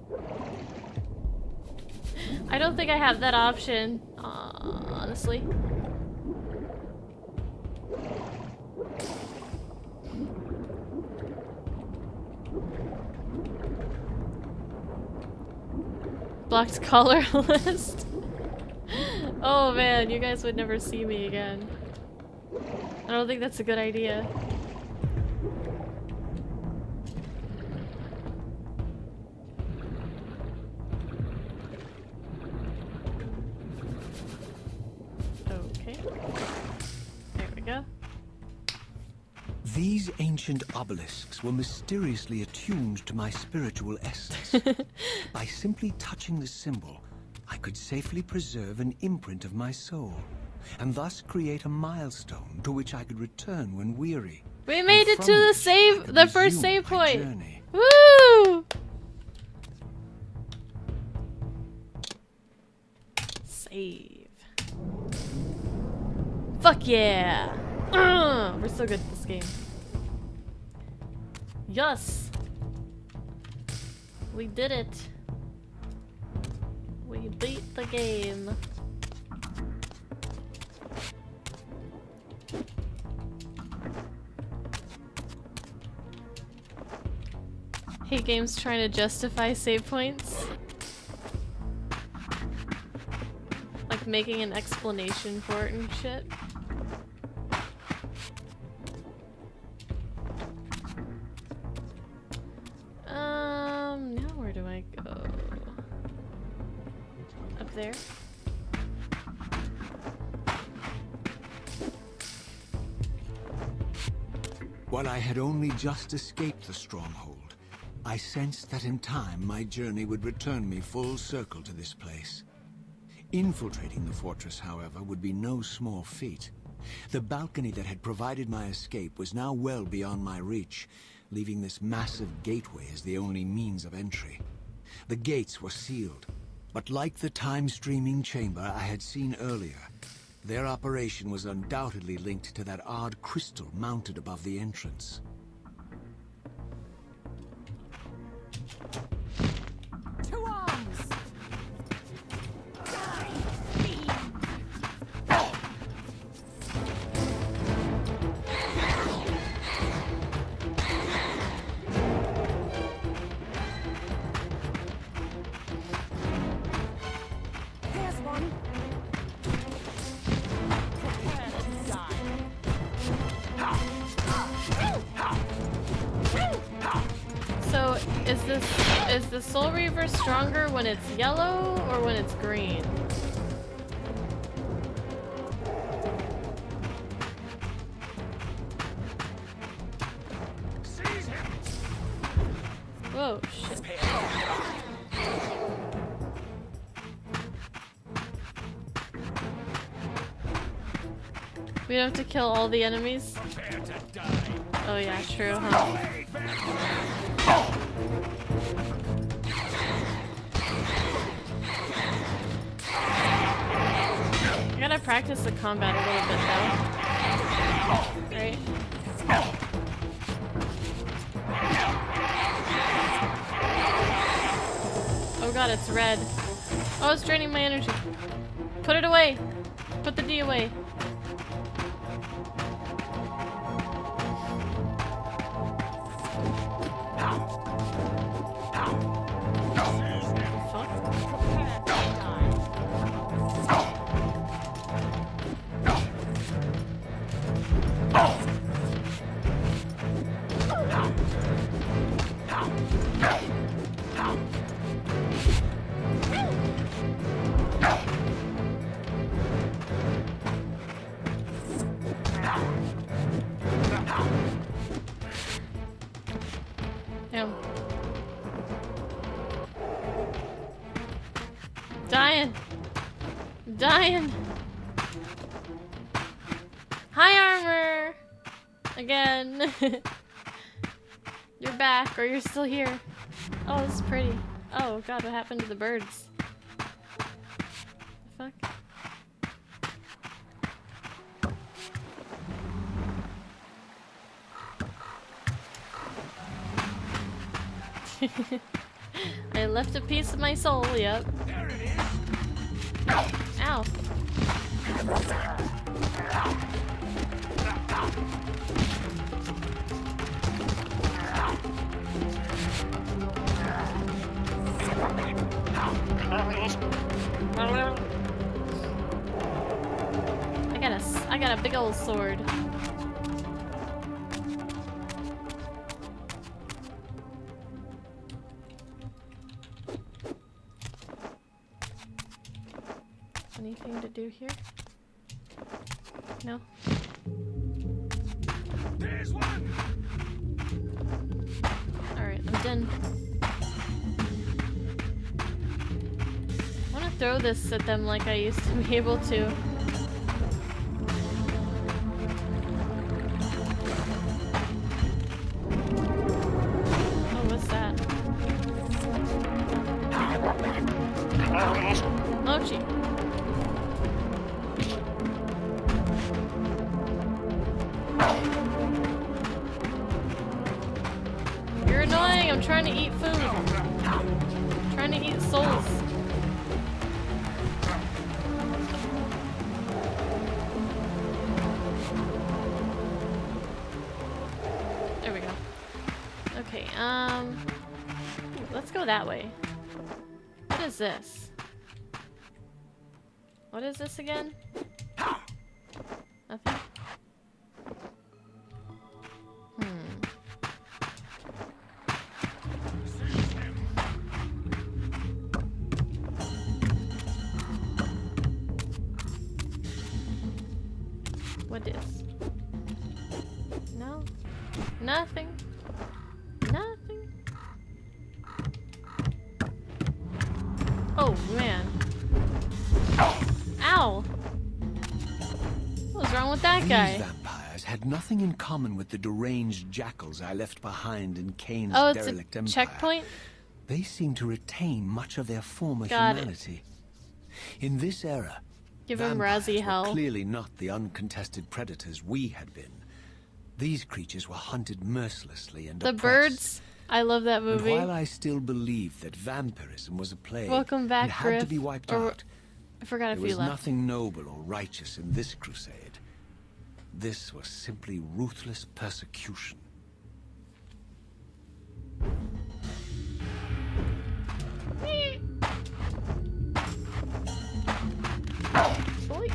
I don't think I have that option, honestly. Blocked caller list. Oh man, you guys would never see me again. I don't think that's a good idea. Okay. There we go. These ancient obelisks were mysteriously attuned to my spiritual essence. By simply touching the symbol, I could safely preserve an imprint of my soul, and thus create a milestone to which I could return when weary. We made it to from the which I could the first resume save my point. journey. Woo! Save. Fuck yeah! We're so good at this game. Yes! We did it. We beat the game. Hate games trying to justify save points. Like making an explanation for it and shit. Now where do I go? Up there? While I had only just escaped the stronghold, I sensed that in time my journey would return me full circle to this place. Infiltrating the fortress, however, would be no small feat. The balcony that had provided my escape was now well beyond my reach, leaving this massive gateway as the only means of entry. The gates were sealed, but like the time-streaming chamber I had seen earlier, their operation was undoubtedly linked to that odd crystal mounted above the entrance. To arms! There's one. Prepare to die. So is the Soul Reaver stronger when it's yellow or when it's green? Whoa, shit. We don't have to kill all the enemies? Oh yeah, true, huh? I gotta practice the combat a little bit though. Right? Oh god, it's red. Oh, it's draining my energy. Put it away! Put the D away. Damn. Dying. Dying. Hi, armor. Again. You're back, or you're still here. Oh, this is pretty. Oh god, what happened to the birds? The fuck? I left a piece of my soul, yep. There it is. Ow. I got a big old sword. Anything to do here? No. There's one. Alright, I'm done. I want to throw this at them like I used to be able to. Oh, what's that? Oh, gee. You're annoying. I'm trying to eat food. I'm trying to eat souls. There we go. Okay, let's go that way. What is this? What is this again? Nothing? What is? No? Nothing? Nothing? Oh, man. Ow! What was wrong with that guy? These vampires had nothing in common with the deranged jackals I left behind in Cain's Oh, it's derelict a empire. checkpoint? They seem to retain much of their former Got it. humanity. In this era, Give him vampires Razzie were hell. clearly not the uncontested predators we had been. These creatures were hunted mercilessly and The oppressed. birds. I love that And movie. while I still believe that vampirism was a plague Welcome back, and had to Griff. be wiped Or- out, I forgot if there you was left. nothing noble or righteous in this crusade. This was simply ruthless persecution. Boy.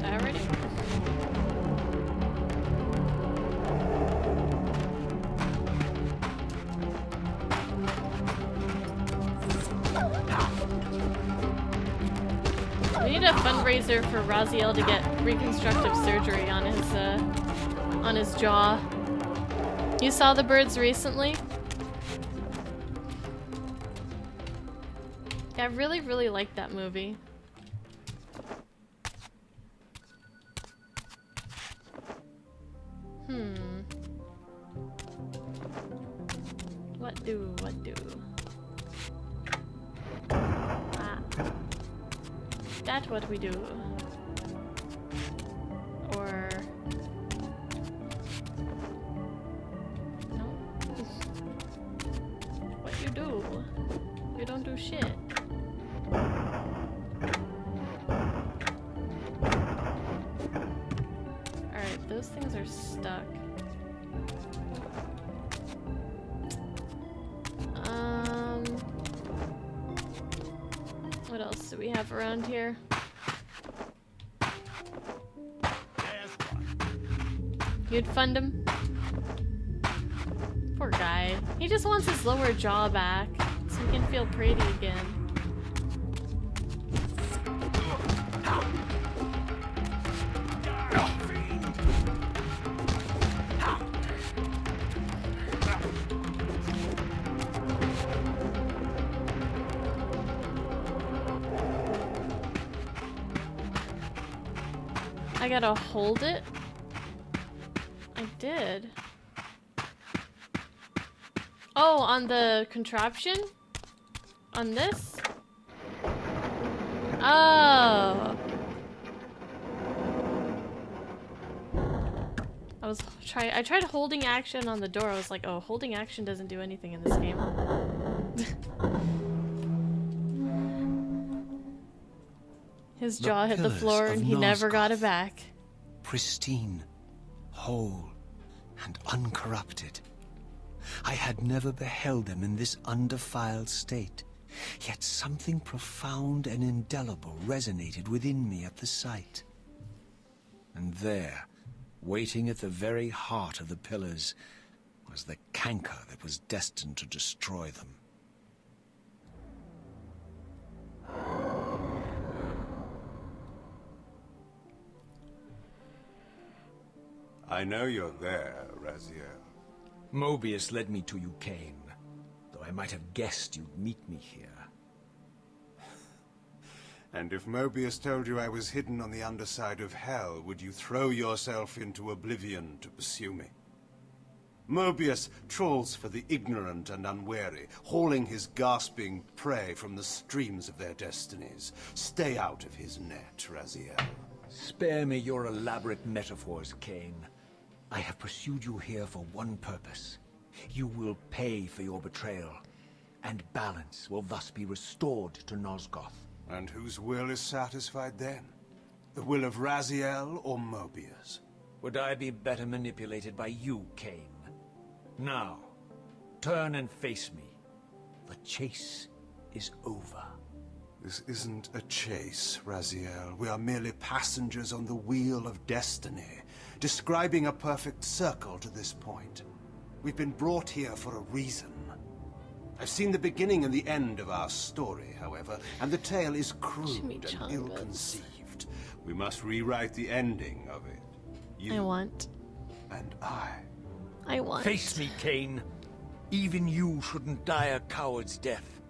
Already? We need a fundraiser for Raziel to get reconstructive surgery on his jaw. You saw the birds recently? Yeah, I really, really liked that movie. What do? Ah. That's what we do. Or... No? What you do? You don't do shit. Alright, those things are stuck. What else do we have around here? You'd fund him? Poor guy. He just wants his lower jaw back so he can feel pretty again. I gotta hold it? I did. Oh, on the contraption? On this? Oh. I I tried holding action on the door. I was like, oh, holding action doesn't do anything in this game. His jaw hit the pillars floor of and he never got it Nosgoth. back. Pristine, whole, and uncorrupted. I had never beheld them in this undefiled state, yet something profound and indelible resonated within me at the sight. And there, waiting at the very heart of the pillars, was the canker that was destined to destroy them. I know you're there, Raziel. Mobius led me to you, Cain, though I might have guessed you'd meet me here. And if Mobius told you I was hidden on the underside of hell, would you throw yourself into oblivion to pursue me? Mobius trawls for the ignorant and unwary, hauling his gasping prey from the streams of their destinies. Stay out of his net, Raziel. Spare me your elaborate metaphors, Cain. I have pursued you here for one purpose. You will pay for your betrayal, and balance will thus be restored to Nosgoth. And whose will is satisfied then? The will of Raziel or Mobius? Would I be better manipulated by you, Cain? Now, turn and face me. The chase is over. This isn't a chase, Raziel. We are merely passengers on the wheel of destiny, describing a perfect circle to this point. We've been brought here for a reason. I've seen the beginning and the end of our story, however, and the tale is crude and ill-conceived. We must rewrite the ending of it. You I want. and I. I want. Face me, Cain. Even you shouldn't die a coward's death.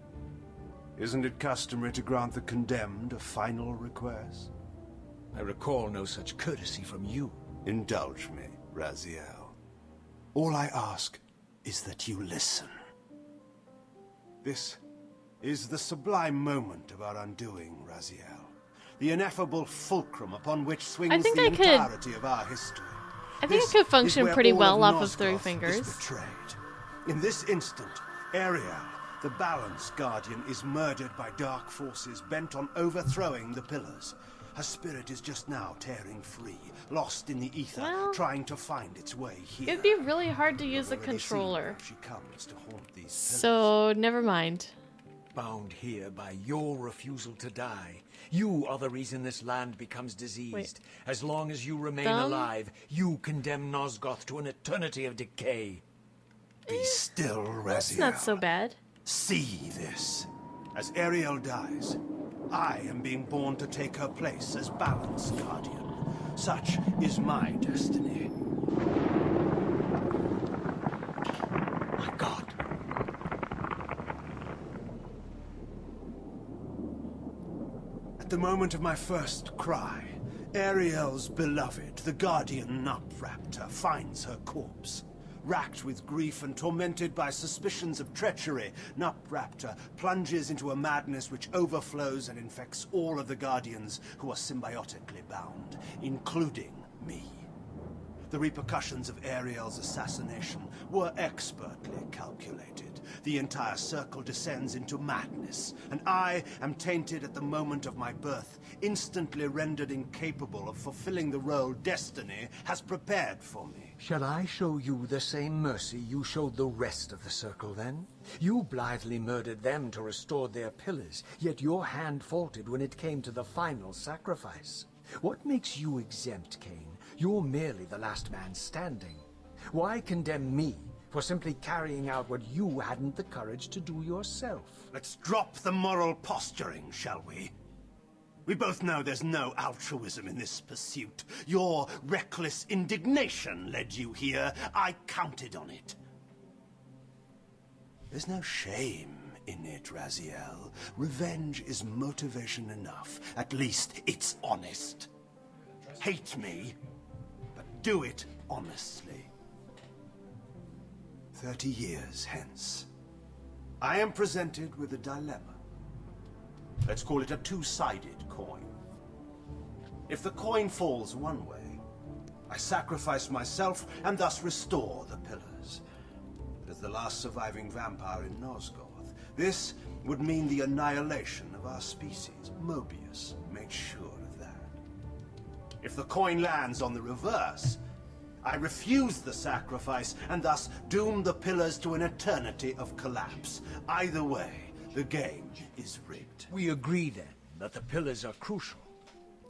Isn't it customary to grant the condemned a final request? I recall no such courtesy from you. Indulge me, Raziel. All I ask is that you listen. This is the sublime moment of our undoing, Raziel. The ineffable fulcrum upon which swings the entirety of our history. I think This I could function is where pretty all well of off of 3 Nosgoth fingers. is betrayed. In this instant, Ariel, the Balance Guardian, is murdered by dark forces bent on overthrowing the pillars. Her spirit is just now tearing free, lost in the ether, Well, trying to find its way here. It'd be really hard to use a We've already seen controller. how she comes to haunt these pillars. So, never mind. Bound here by your refusal to die. You are the reason this land becomes diseased. Wait. As long as you remain Thumb? alive, you condemn Nosgoth to an eternity of decay. Be still, Raziel. It's not so bad. See this. As Ariel dies, I am being born to take her place as Balance Guardian. Such is my destiny. My God. At the moment of my first cry, Ariel's beloved, the Guardian Nutraptor, finds her corpse. Racked with grief and tormented by suspicions of treachery, Nutraptor plunges into a madness which overflows and infects all of the Guardians who are symbiotically bound, including me. The repercussions of Ariel's assassination were expertly calculated. The entire circle descends into madness, and I am tainted at the moment of my birth, instantly rendered incapable of fulfilling the role destiny has prepared for me. Shall I show you the same mercy you showed the rest of the circle, then? You blithely murdered them to restore their pillars, yet your hand faltered when it came to the final sacrifice. What makes you exempt, Cain? You're merely the last man standing. Why condemn me for simply carrying out what you hadn't the courage to do yourself? Let's drop the moral posturing, shall we? We both know there's no altruism in this pursuit. Your reckless indignation led you here. I counted on it. There's no shame in it, Raziel. Revenge is motivation enough. At least it's honest. Hate me, but do it honestly. 30 years hence, I am presented with a dilemma. Let's call it a two-sided coin. If the coin falls one way, I sacrifice myself and thus restore the pillars. But as the last surviving vampire in Nosgoth, this would mean the annihilation of our species. Mobius made sure of that. If the coin lands on the reverse, I refuse the sacrifice and thus doom the pillars to an eternity of collapse. Either way, the game is rigged. We agree then that the pillars are crucial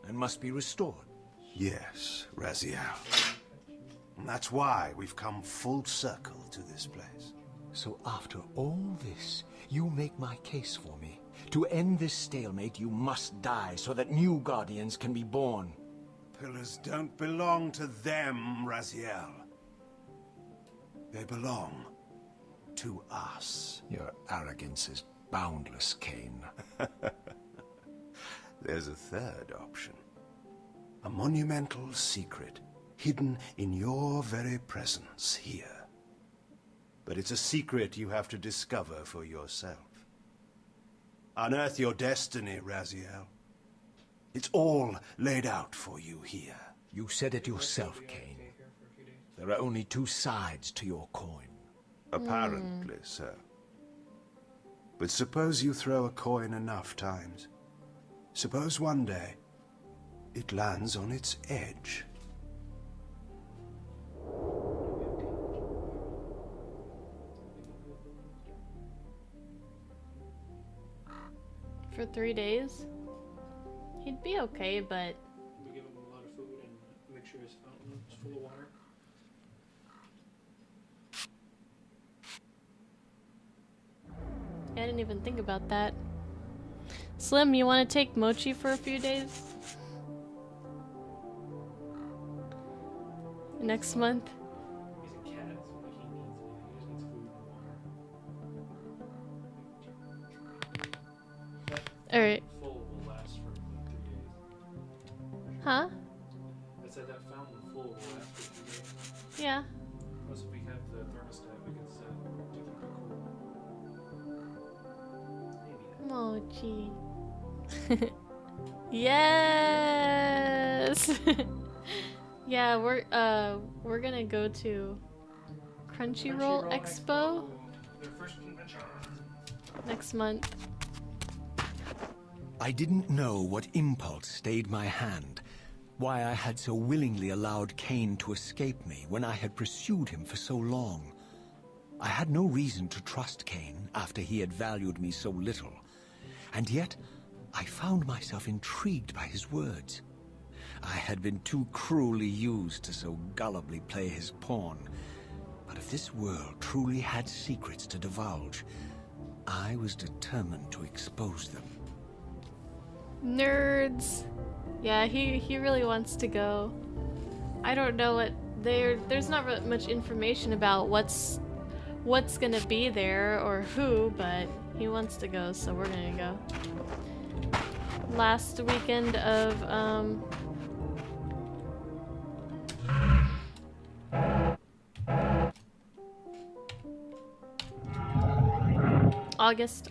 and must be restored. Yes, Raziel. And that's why we've come full circle to this place. So after all this, you make my case for me. To end this stalemate, you must die so that new guardians can be born. Pillars don't belong to them, Raziel. They belong to us. Your arrogance is boundless, Cain. There's a third option. A monumental secret, hidden in your very presence here. But it's a secret you have to discover for yourself. Unearth your destiny, Raziel. It's all laid out for you here. You said it yourself, Cain. There are only two sides to your coin. Apparently so. But suppose you throw a coin enough times. Suppose one day it lands on its edge. For 3 days? He'd be okay, but... We give him a lot of food and make sure his fountain is full of water. I didn't even think about that. Slim, you want to take Mochi for a few days? Next month? He's a cat, so he just needs food and water. Alright. Full will last for like 3 days. Huh? I said that fountain full will last for 3 days. Yeah. Plus, if we have the thermostat, we can set it to keep it cool. Maybe. Mochi. Yes! Yeah, we're gonna go to Crunchyroll Expo Their first convention. next month. I didn't know what impulse stayed my hand, why I had so willingly allowed Cain to escape me when I had pursued him for so long. I had no reason to trust Cain after he had valued me so little, and yet I found myself intrigued by his words. I had been too cruelly used to so gullibly play his pawn, but if this world truly had secrets to divulge, I was determined to expose them. Nerds. Yeah, he really wants to go. I don't know what there's not really much information about what's gonna be there or who, but he wants to go, so we're gonna go. Last weekend of August.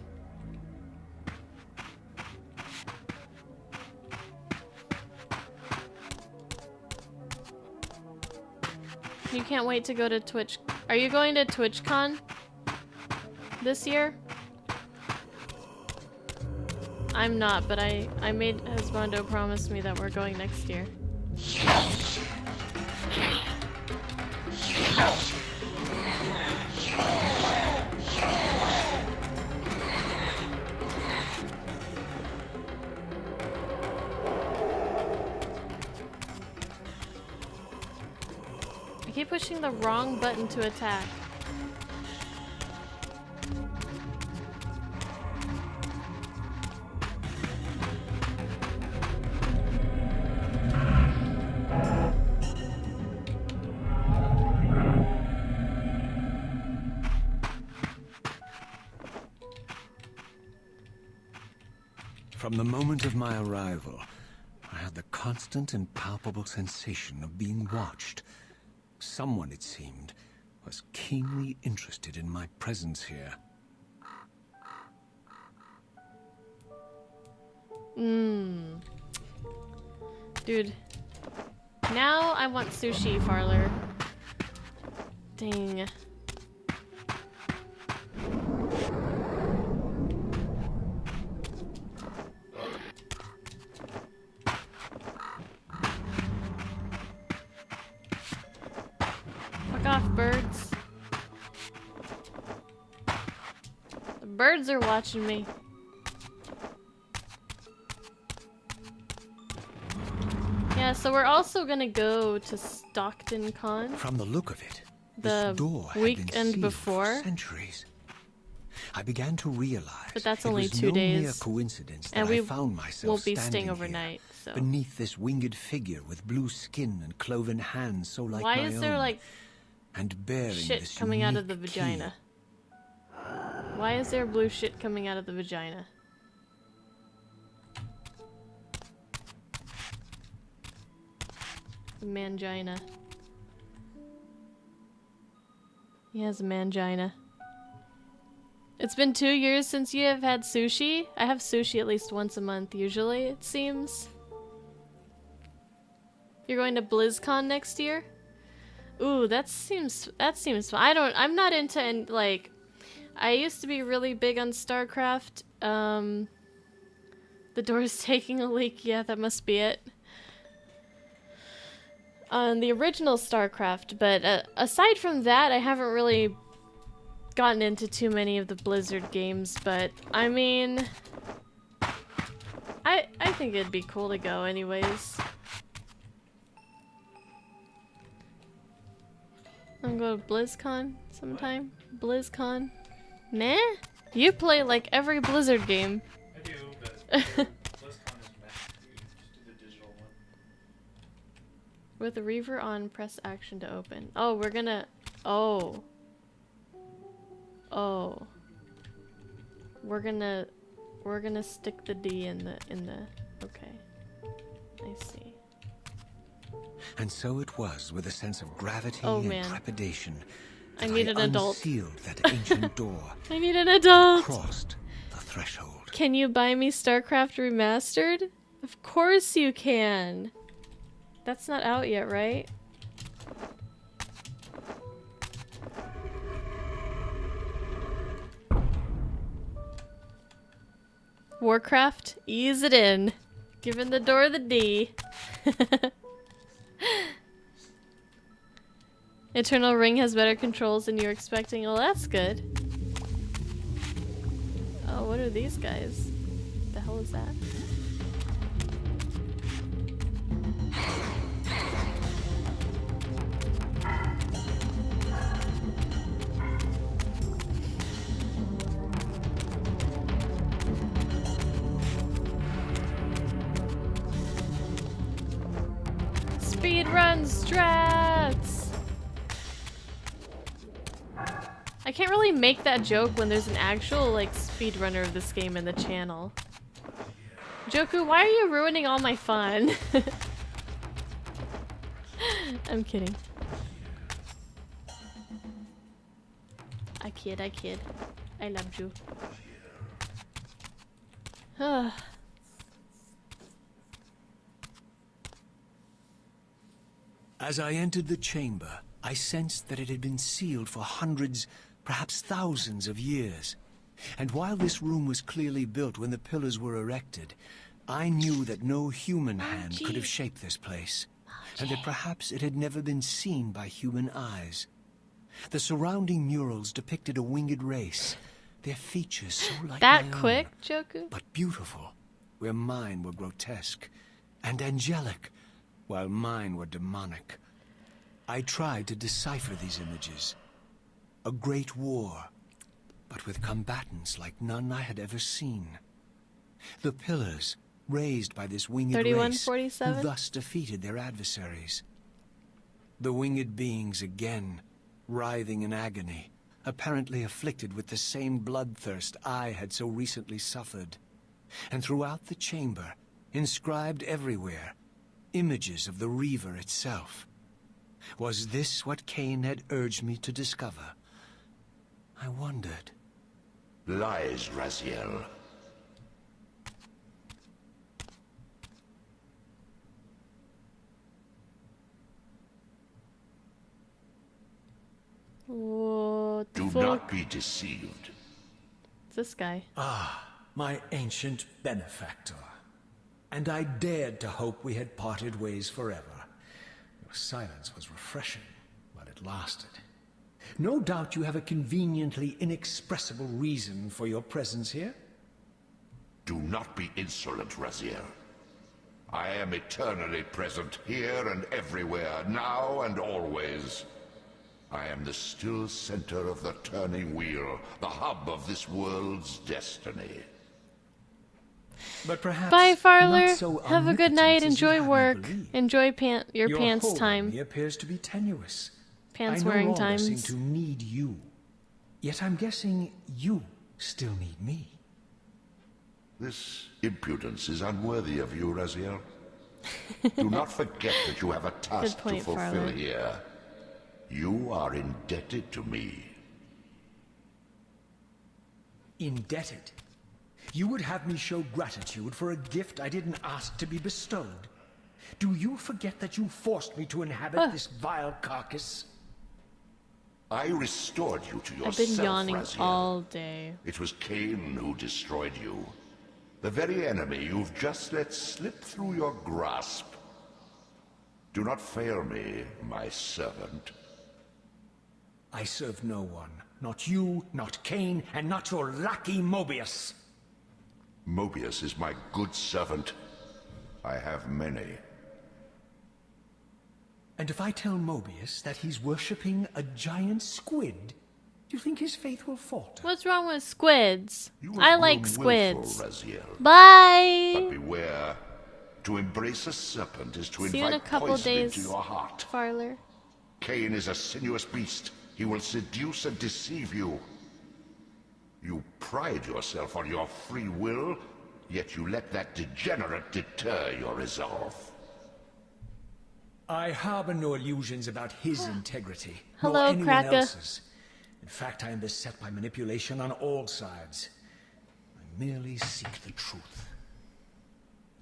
You can't wait to go to Twitch. Are you going to TwitchCon this year? I'm not, but I made Husbando promise me that we're going next year. I keep pushing the wrong button to attack. From the moment of my arrival, I had the constant and palpable sensation of being watched. Someone, it seemed, was keenly interested in my presence here. Dude, Now I want sushi, Farler. Dang. Fuck off, birds. The birds are watching me. Yeah, so we're also gonna go to Stockton Con. From the look of it, The this door had been weekend sealed before. for centuries. I began to realize But that's it only was 2 no mere days. coincidence that And we I found myself won't be standing staying here, overnight, so. beneath this winged figure with blue skin and cloven hands so like Why my is there own, like and bearing shit this coming out of the unique key. vagina? Why is there blue shit coming out of the vagina? The mangina. He has a mangina. It's been 2 years since you have had sushi. I have sushi at least once a month, usually, it seems. You're going to BlizzCon next year? Ooh, that seems fun. I'm not into, and like, I used to be really big on StarCraft. The door's taking a leak. Yeah, that must be it. On the original StarCraft, but aside from that, I haven't really gotten into too many of the Blizzard games, but I mean, I think it'd be cool to go anyways. I'm going to BlizzCon sometime. BlizzCon. Nah? You play like every Blizzard game. I do, but BlizzCon is meant to just do the digital one. With the Reaver on, press action to open. Oh, we're gonna... Oh. Oh. We're gonna stick the D in the... Okay. I see. And so it was with a sense of gravity Oh, and man. trepidation I that need an adult. unsealed that ancient door, I need an adult! crossed the threshold. Can you buy me StarCraft Remastered? Of course you can! That's not out yet, right? Warcraft, ease it in. Giving the door the D. Eternal Ring has better controls than you were expecting. Oh, that's good. Oh, what are these guys? The hell is that? Speedrun strats! I can't really make that joke when there's an actual, like, speedrunner of this game in the channel. Joku, why are you ruining all my fun? I'm kidding. I kid. I love you. As I entered the chamber, I sensed that it had been sealed for hundreds, perhaps thousands of years. And while this room was clearly built when the pillars were erected, I knew that no human hand could have shaped this place, and that perhaps it had never been seen by human eyes. The surrounding murals depicted a winged race, their features so like That my own, quick, Joku? but beautiful, where mine were grotesque, and angelic, while mine were demonic. I tried to decipher these images. A great war, but with combatants like none I had ever seen. The pillars, raised by this winged race, who 3147? thus defeated their adversaries. The winged beings again, writhing in agony, apparently afflicted with the same bloodthirst I had so recently suffered. And throughout the chamber, inscribed everywhere, images of the Reaver itself. Was this what Cain had urged me to discover? I wondered. Lies, Raziel. What the Do fuck? not be deceived. This guy. My ancient benefactor. And I dared to hope we had parted ways forever. Your silence was refreshing, but it lasted. No doubt you have a conveniently inexpressible reason for your presence here. Do not be insolent, Raziel. I am eternally present here and everywhere, now and always. I am the still center of the turning wheel, the hub of this world's destiny. But perhaps Bye, Farler. not so Have a good omnipotent night. as you Enjoy have me work. believe. Enjoy your pants hold on time. me appears to be tenuous. Pants I no wearing longer times. seem to need you. Yet I'm guessing you still need me. This impudence is unworthy of you, Raziel. Do not forget that you have a task Good point, to fulfill Farley. here. You are indebted to me. Indebted. You would have me show gratitude for a gift I didn't ask to be bestowed. Do you forget that you forced me to inhabit this vile carcass? I restored you to I've yourself, been yawning Raziel. all day. It was Cain who destroyed you. The very enemy you've just let slip through your grasp. Do not fail me, my servant. I serve no one. Not you, not Cain, and not your lackey Mobius. Mobius is my good servant. I have many. And if I tell Mobius that he's worshipping a giant squid, do you think his faith will falter? What's wrong with squids? You have I like grown squids. willful, Raziel. But Bye. beware. To embrace a serpent is to See you in a invite couple poison days, into your heart. Farler. Cain is a sinuous beast. He will seduce and deceive you. You pride yourself on your free will, yet you let that degenerate deter your resolve. I harbor no illusions about his integrity, Hello, nor anyone Cracker. else's. In fact, I am beset by manipulation on all sides. I merely seek the truth.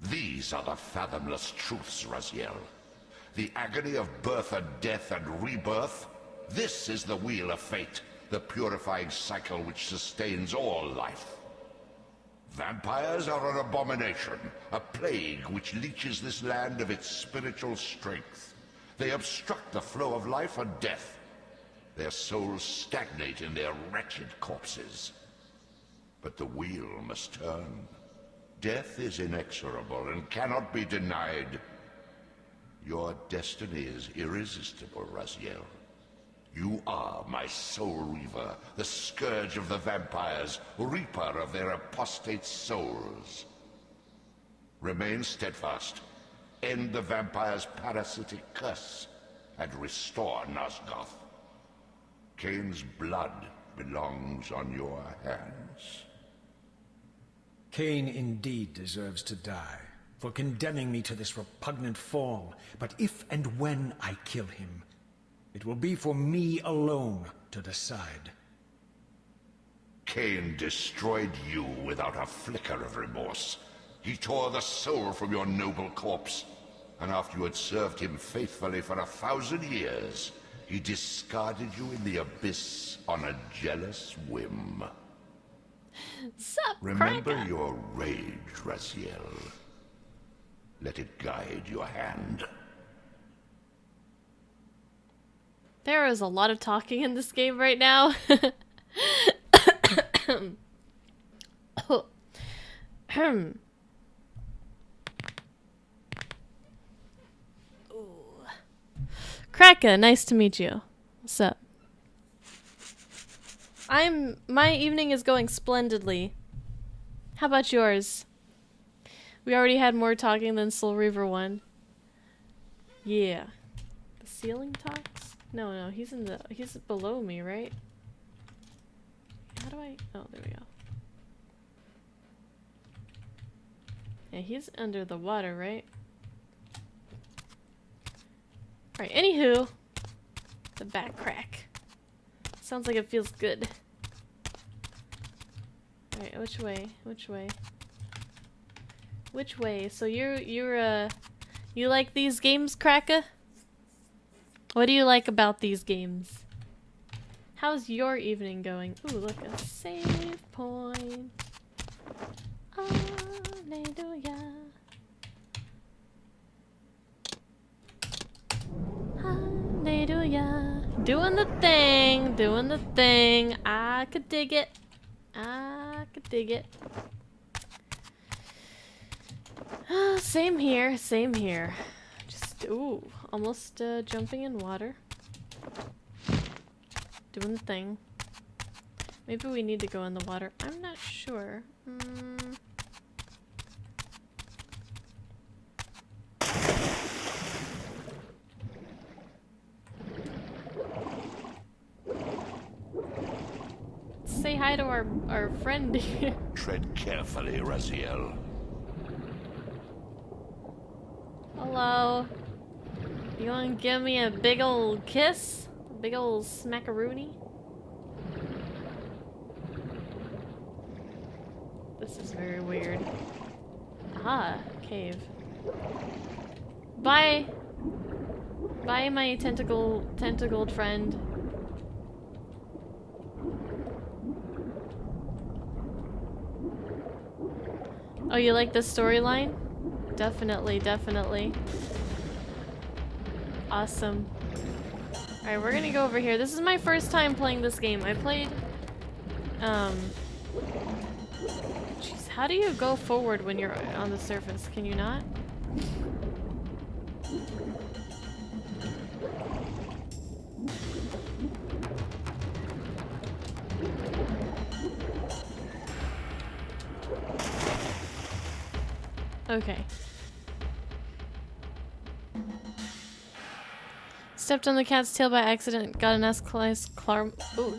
These are the fathomless truths, Raziel. The agony of birth and death and rebirth. This is the wheel of fate, the purifying cycle which sustains all life. Vampires are an abomination, a plague which leeches this land of its spiritual strength. They obstruct the flow of life and death. Their souls stagnate in their wretched corpses. But the wheel must turn. Death is inexorable and cannot be denied. Your destiny is irresistible, Raziel. You are my Soul Reaver, the scourge of the vampires, reaper of their apostate souls. Remain steadfast, end the vampire's parasitic curse, and restore Nosgoth. Cain's blood belongs on your hands. Cain indeed deserves to die for condemning me to this repugnant form. But if and when I kill him, it will be for me alone to decide. Cain destroyed you without a flicker of remorse. He tore the soul from your noble corpse, and after you had served him faithfully for 1,000 years, he discarded you in the abyss on a jealous whim. Sup, Remember Cracker? your rage, Raziel. Let it guide your hand. There is a lot of talking in this game right now. Kraka, nice to meet you. What's up? My evening is going splendidly. How about yours? We already had more talking than Soul Reaver 1. Yeah. The ceiling talks? No, he's below me, right? How do I... Oh, there we go. Yeah, he's under the water, right? Alright, anywho. The back crack. Sounds like it feels good. Alright, which way? Which way? Which way? So you like these games, Kraka? What do you like about these games? How's your evening going? Ooh, look, a save point. Hallelujah. Hallelujah. Doing the thing, doing the thing. I could dig it. I could dig it. Same here, same here. Just, ooh, almost jumping in water. Doing the thing. Maybe we need to go in the water. I'm not sure. Say hi to our friend here. Tread carefully, Raziel. Hello. You wanna give me a big old kiss? A big old smackaroony? This is very weird. Ah, cave. Bye! Bye, my tentacled friend. Oh, you like the storyline? Definitely, definitely. Awesome. Alright, we're gonna go over here. This is my first time playing this game. I played... Jeez, how do you go forward when you're on the surface? Can you not? Okay. Stepped on the cat's tail by accident. Got an S-class ooh.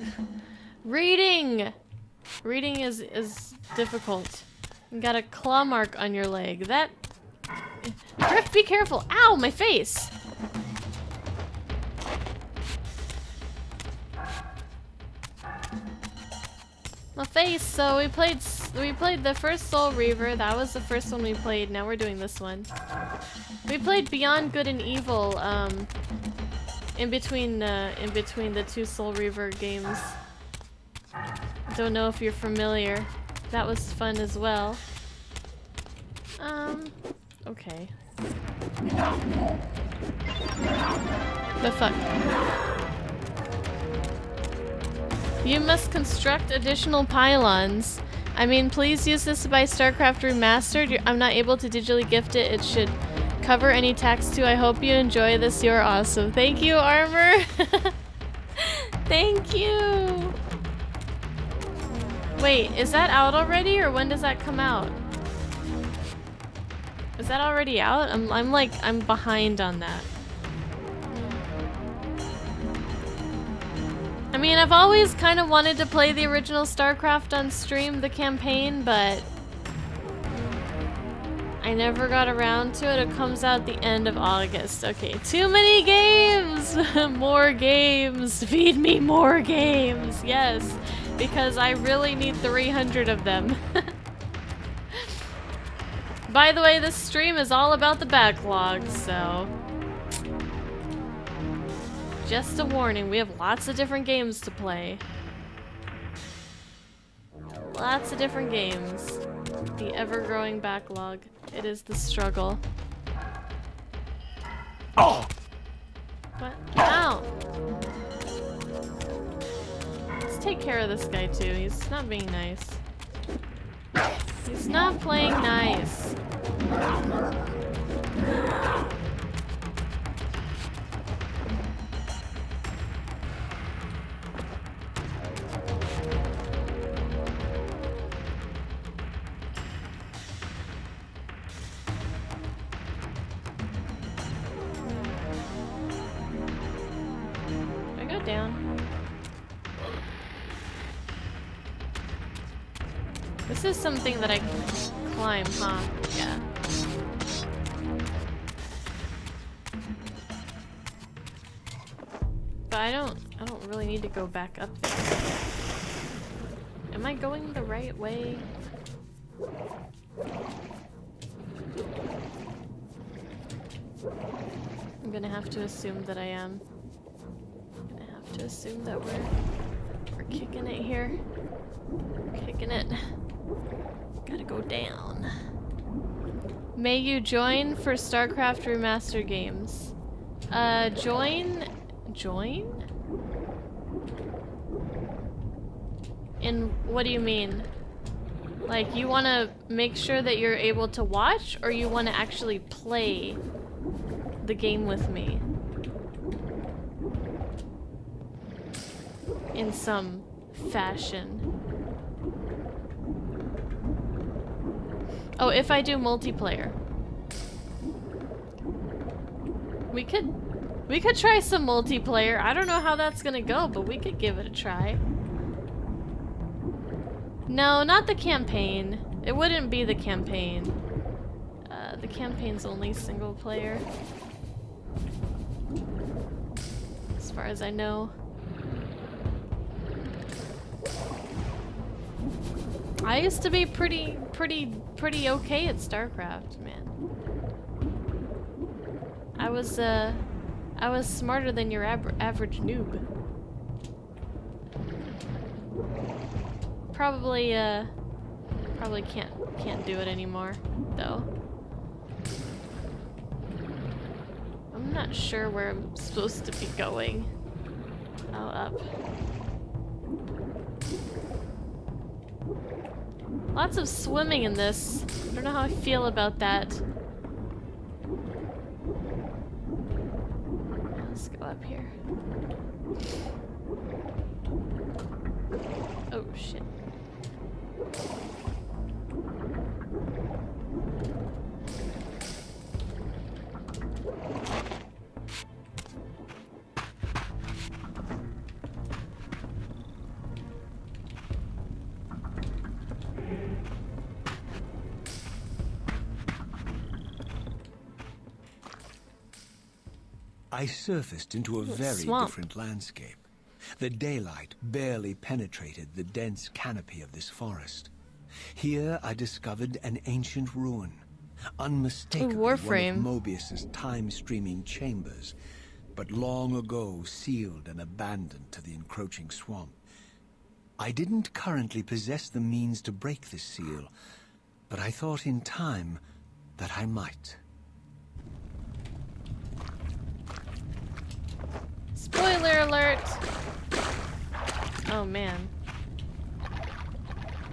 Reading! Reading is difficult. You got a claw mark on your leg. That... Griff, be careful! Ow! My face! My face! So we played the first Soul Reaver. That was the first one we played. Now we're doing this one. We played Beyond Good and Evil, in between the two Soul Reaver games. Don't know if you're familiar. That was fun as well. Okay. The fuck? You must construct additional pylons. I mean, please use this by StarCraft Remastered. I'm not able to digitally gift it. It should cover any tax too. I hope you enjoy this. You're awesome. Thank you, Armor. Thank you. Wait, is that out already, or when does that come out? Is that already out? I'm behind on that. I mean, I've always kind of wanted to play the original StarCraft on stream, the campaign, but I never got around to it. It comes out the end of August. Okay, too many games! More games! Feed me more games! Yes, because I really need 300 of them. By the way, this stream is all about the backlog, so... Just a warning, we have lots of different games to play. Lots of different games. The ever-growing backlog. It is the struggle. Oh! What? Ow! Let's take care of this guy too. He's not being nice. He's not playing nice. Down. This is something that I can climb, huh? Yeah. But I don't really need to go back up there. Am I going the right way? I'm gonna have to assume that I am. To assume that we're We're kicking it here. Kicking it. Gotta go down. May you join for StarCraft Remaster games. Join? Join? In what do you mean? Like, you want to make sure that you're able to watch, or you want to actually play the game with me? In some fashion. Oh, if I do multiplayer. We could try some multiplayer. I don't know how that's gonna go, but we could give it a try. No, not the campaign. It wouldn't be the campaign. The campaign's only single player. As far as I know. I used to be pretty okay at StarCraft, man. I was smarter than your average noob. Probably can't do it anymore, though. I'm not sure where I'm supposed to be going. Oh, up. Lots of swimming in this. I don't know how I feel about that. Let's go up here. Oh, shit. I surfaced into a very swamp. different landscape. The daylight barely penetrated the dense canopy of this forest. Here I discovered an ancient ruin, unmistakably one of Warframe. Mobius's time-streaming chambers, but long ago sealed and abandoned to the encroaching swamp. I didn't currently possess the means to break this seal, but I thought in time that I might. Spoiler alert! Oh man.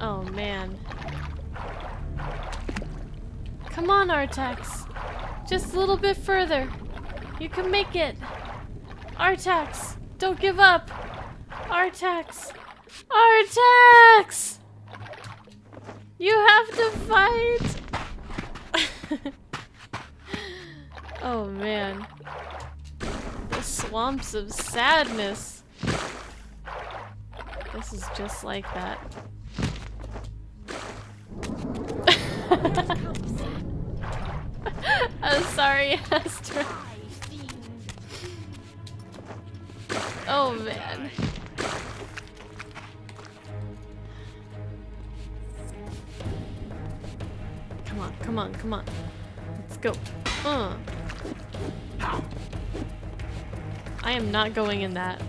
Oh man. Come on, Artax. Just a little bit further. You can make it. Artax, don't give up. Artax. Artax! You have to fight. Oh man. The swamps of sadness. This is just like that. I'm sorry, Esther. Oh man. Come on, come on, come on. Let's go. I am not going in that.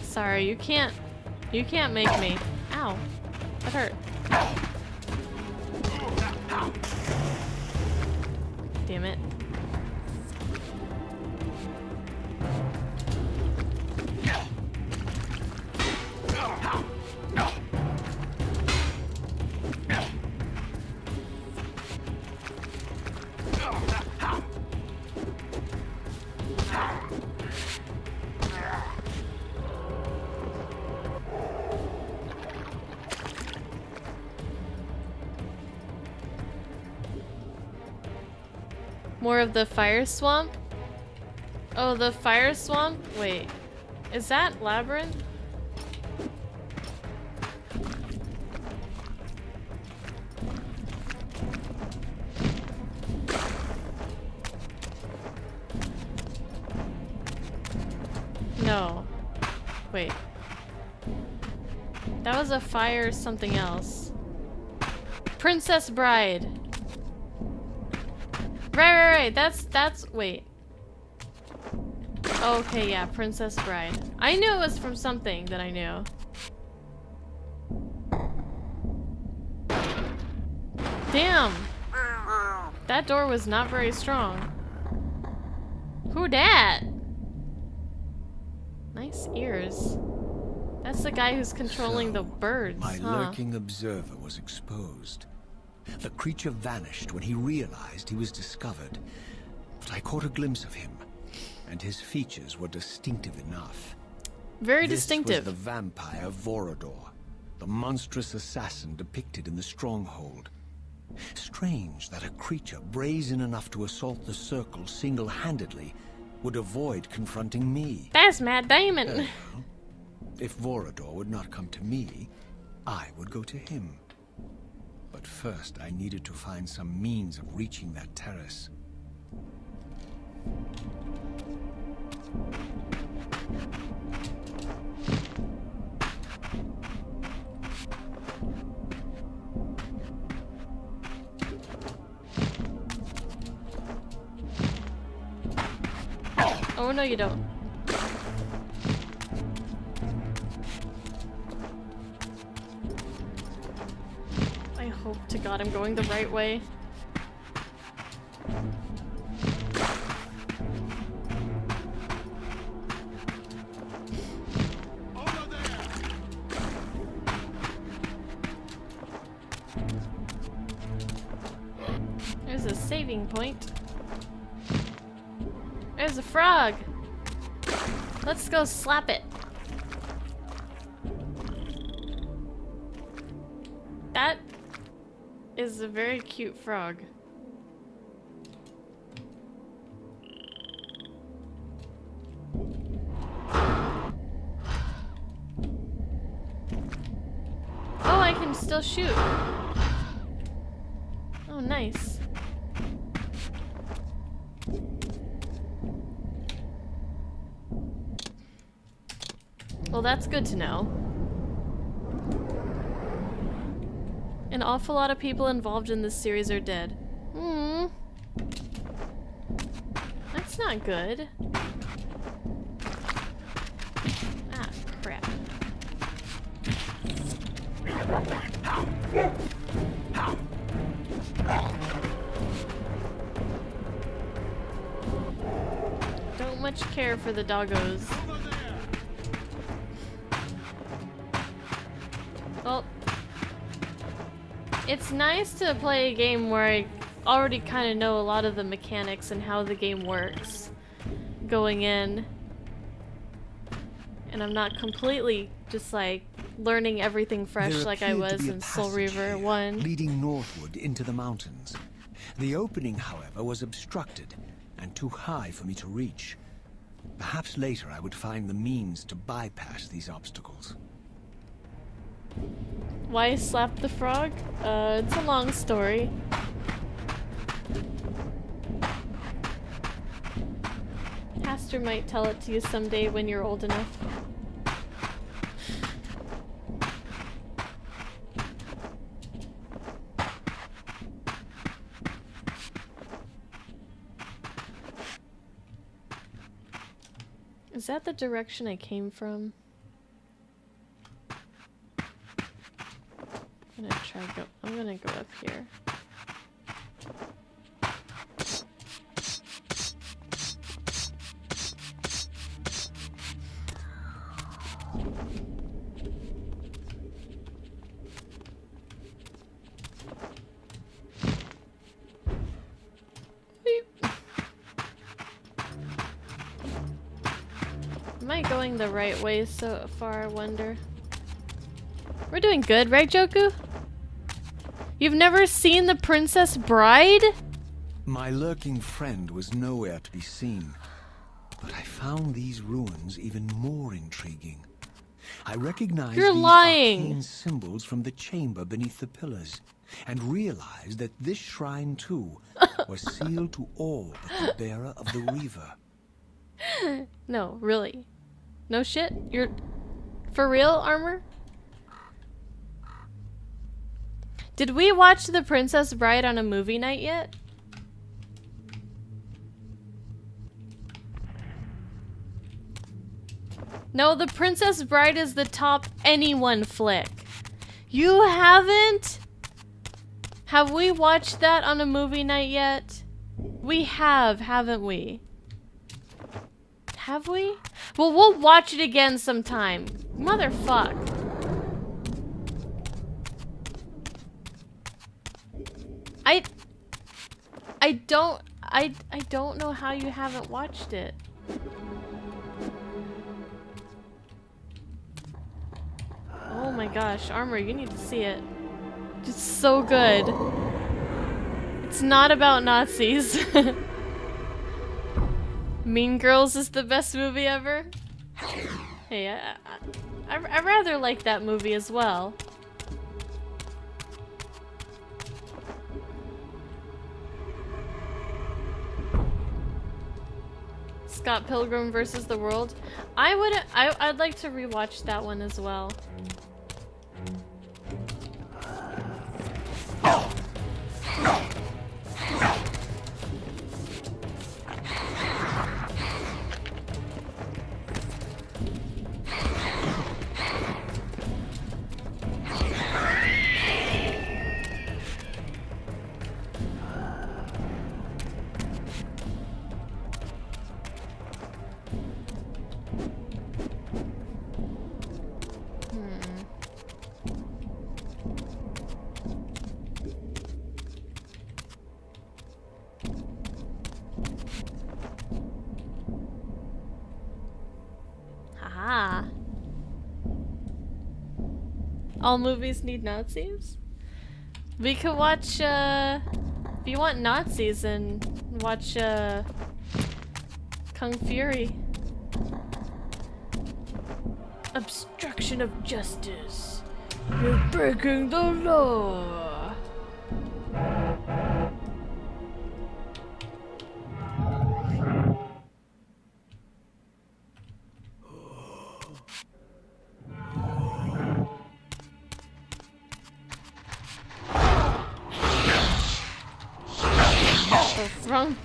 Sorry, you can't make me. Ow. That hurt. Damn it. More of the fire swamp? Oh, the fire swamp? Wait. Is that Labyrinth? No. Wait. That was a fire something else. Princess Bride. Right. That's, wait. Okay, yeah, Princess Bride. I knew it was from something that I knew. Damn! That door was not very strong. Who dat? Nice ears. That's the guy who's controlling the birds, My huh? lurking observer was exposed. The creature vanished when he realized he was discovered, but I caught a glimpse of him, and his features were distinctive enough. Very This distinctive. was the vampire Vorador, the monstrous assassin depicted in the stronghold. Strange that a creature brazen enough to assault the circle single-handedly would avoid confronting me. That's Matt Damon. Well, if Vorador would not come to me, I would go to him. But first, I needed to find some means of reaching that terrace. Oh, no, you don't. I hope to God I'm going the right way. There's a saving point. There's a frog. Let's go slap it. That is a very cute frog. Oh, I can still shoot. Oh, nice. Well, that's good to know. An awful lot of people involved in this series are dead. Hmm. That's not good. Ah, crap. Don't much care for the doggos. Well, it's nice to play a game where I already kind of know a lot of the mechanics and how the game works going in. And I'm not completely just like learning everything fresh There like I appeared to was be a in Soul passage Reaver here, 1. leading northward into the mountains. The opening, however, was obstructed and too high for me to reach. Perhaps later I would find the means to bypass these obstacles. Why slap the frog? It's a long story. Pastor might tell it to you someday when you're old enough. Is that the direction I came from? I'm gonna go up here. Am I going the right way so far, I wonder? We're doing good, right, Joku? You've never seen The Princess Bride? My lurking friend was nowhere to be seen, but I found these ruins even more intriguing. I recognized You're these lying. arcane symbols from the chamber beneath the pillars, and realized that this shrine too was sealed to all but the bearer of the Reaver. No, really. No shit? You're... For real, Armor? Did we watch The Princess Bride on a movie night yet? No, The Princess Bride is the top anyone flick. You haven't? Have we watched that on a movie night yet? We have, haven't we? Have we? Well, we'll watch it again sometime. Motherfuck. I don't know how you haven't watched it. Oh my gosh, Armor, you need to see it. It's so good. It's not about Nazis. Mean Girls is the best movie ever. Hey, I rather like that movie as well. Scott Pilgrim versus the World. I'd like to rewatch that one as well. All movies need Nazis? We could watch, if you want Nazis, and watch, Kung Fury. Obstruction of justice. You're breaking the law. What's wrong?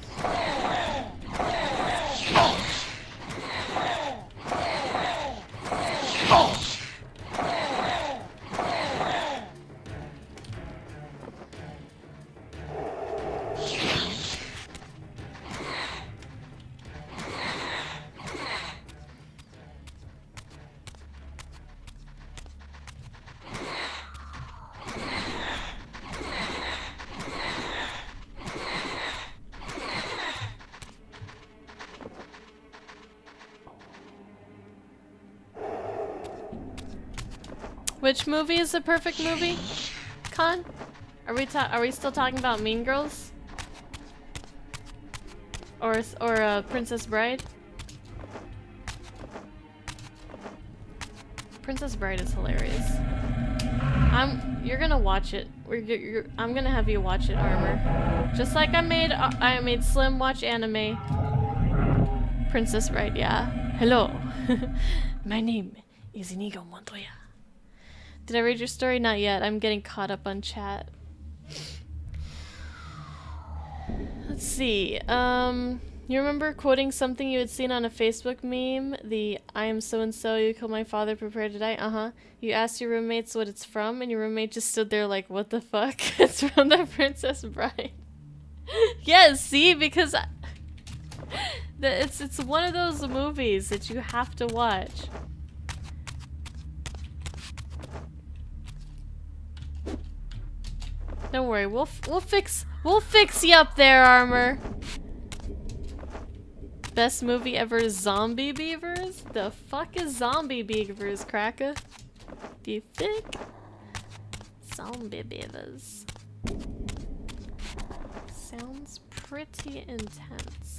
Which movie is the perfect movie? Con? Are we still talking about Mean Girls? Or Princess Bride? Princess Bride is hilarious. You're gonna watch it. I'm gonna have you watch it, Armor. Just like I made Slim watch anime. Princess Bride, yeah. Hello. My name is Inigo Montoya. Did I read your story? Not yet. I'm getting caught up on chat. Let's see. You remember quoting something you had seen on a Facebook meme? The I am so-and-so, you killed my father, prepare to die? Uh-huh. You asked your roommates what it's from, and your roommate just stood there like, what the fuck? It's from The Princess Bride. Yes, see? Because it's one of those movies that you have to watch. Don't worry, we'll fix you up there, Armor. Best movie ever, Zombie Beavers? The fuck is Zombie Beavers, Cracker? Do you think? Zombie Beavers. Sounds pretty intense.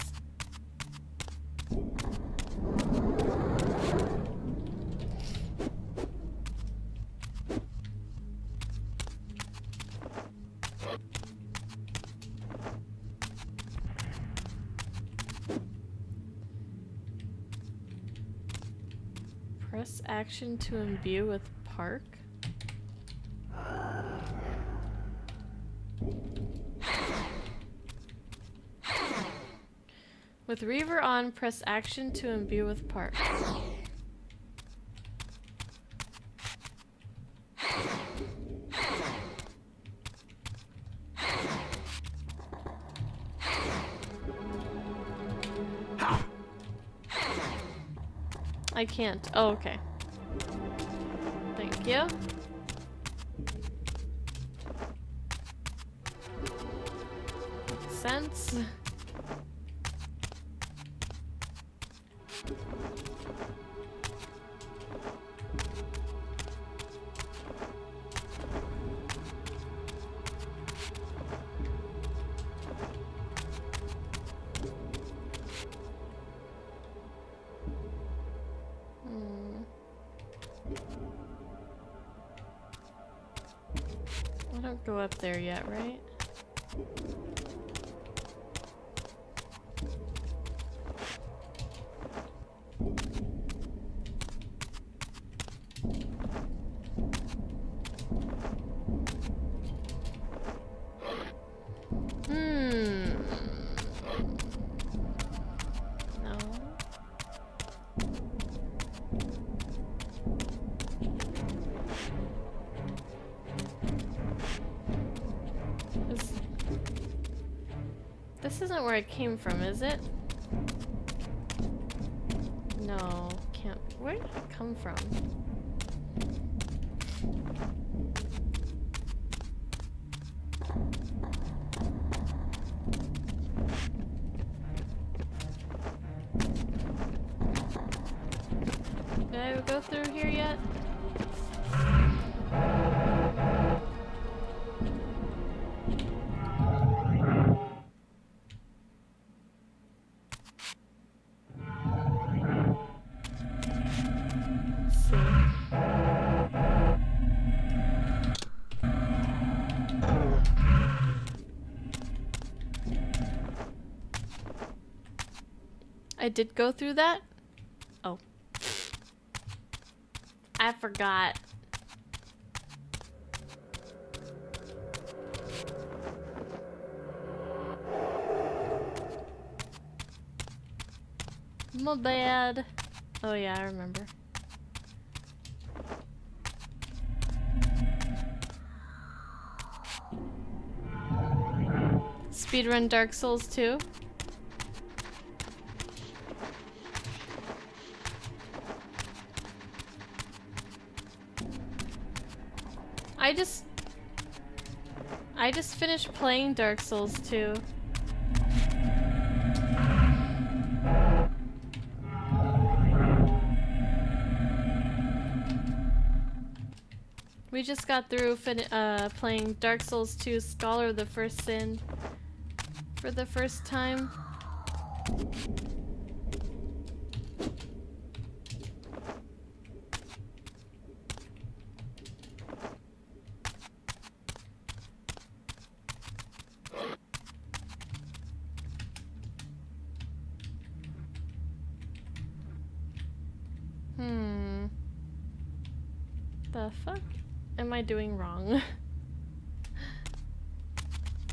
Press action to imbue with park. With Reaver on, press action to imbue with park. I can't. Oh, okay. Thank you. Makes sense. I don't go up there yet, right? No. This isn't where I came from, is it? No, can't. Where did I come from? Did I go through here yet? I did go through that? Oh. I forgot. My bad. Oh yeah, I remember. Speedrun Dark Souls 2. I just finished playing Dark Souls 2. We just got through playing Dark Souls 2 Scholar of the First Sin for the first time. The fuck am I doing wrong?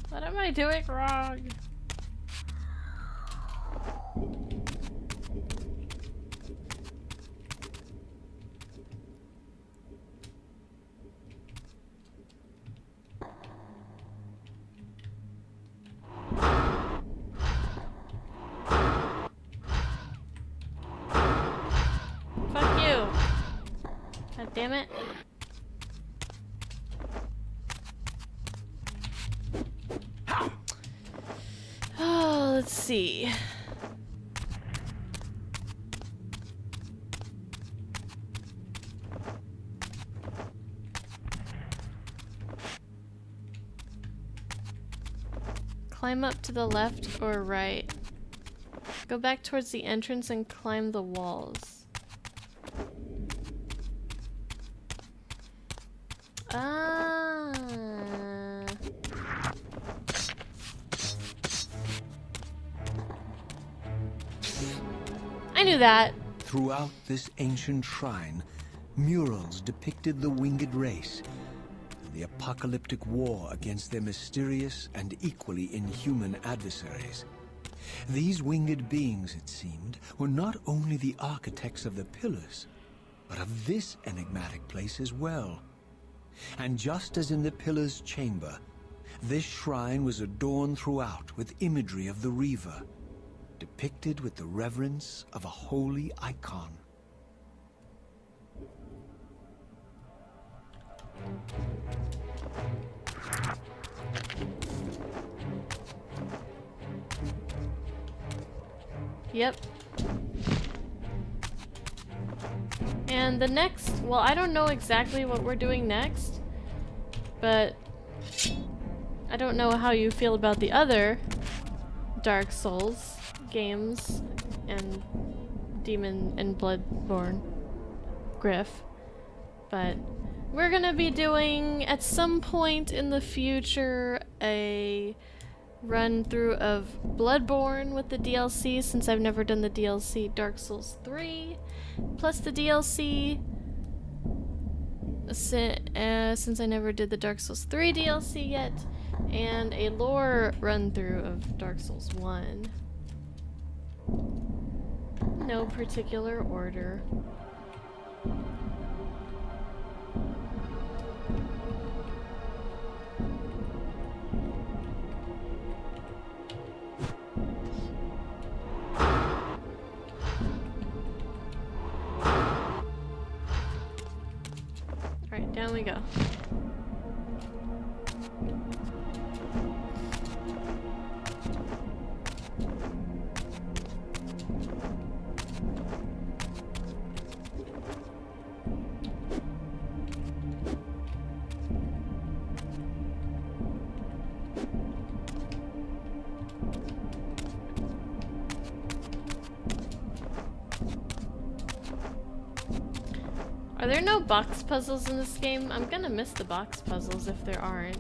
What am I doing wrong? Fuck you! God damn it. Oh, let's see. Climb up to the left or right. Go back towards the entrance and climb the walls. Ah. I knew that. Throughout this ancient shrine, murals depicted the winged race, the apocalyptic war against their mysterious and equally inhuman adversaries. These winged beings, it seemed, were not only the architects of the pillars, but of this enigmatic place as well. And just as in the pillar's chamber, this shrine was adorned throughout with imagery of the Reaver, depicted with the reverence of a holy icon. Yep. And the next, well, I don't know exactly what we're doing next, but I don't know how you feel about the other Dark Souls games and Demon and Bloodborne Griff, but we're gonna be doing at some point in the future a run through of Bloodborne with the DLC, since I've never done the DLC Dark Souls 3, plus the DLC since I never did the Dark Souls 3 DLC yet, and a lore run through of Dark Souls 1. No particular order. Alright, down we go. Are there no box puzzles in this game? I'm gonna miss the box puzzles if there aren't.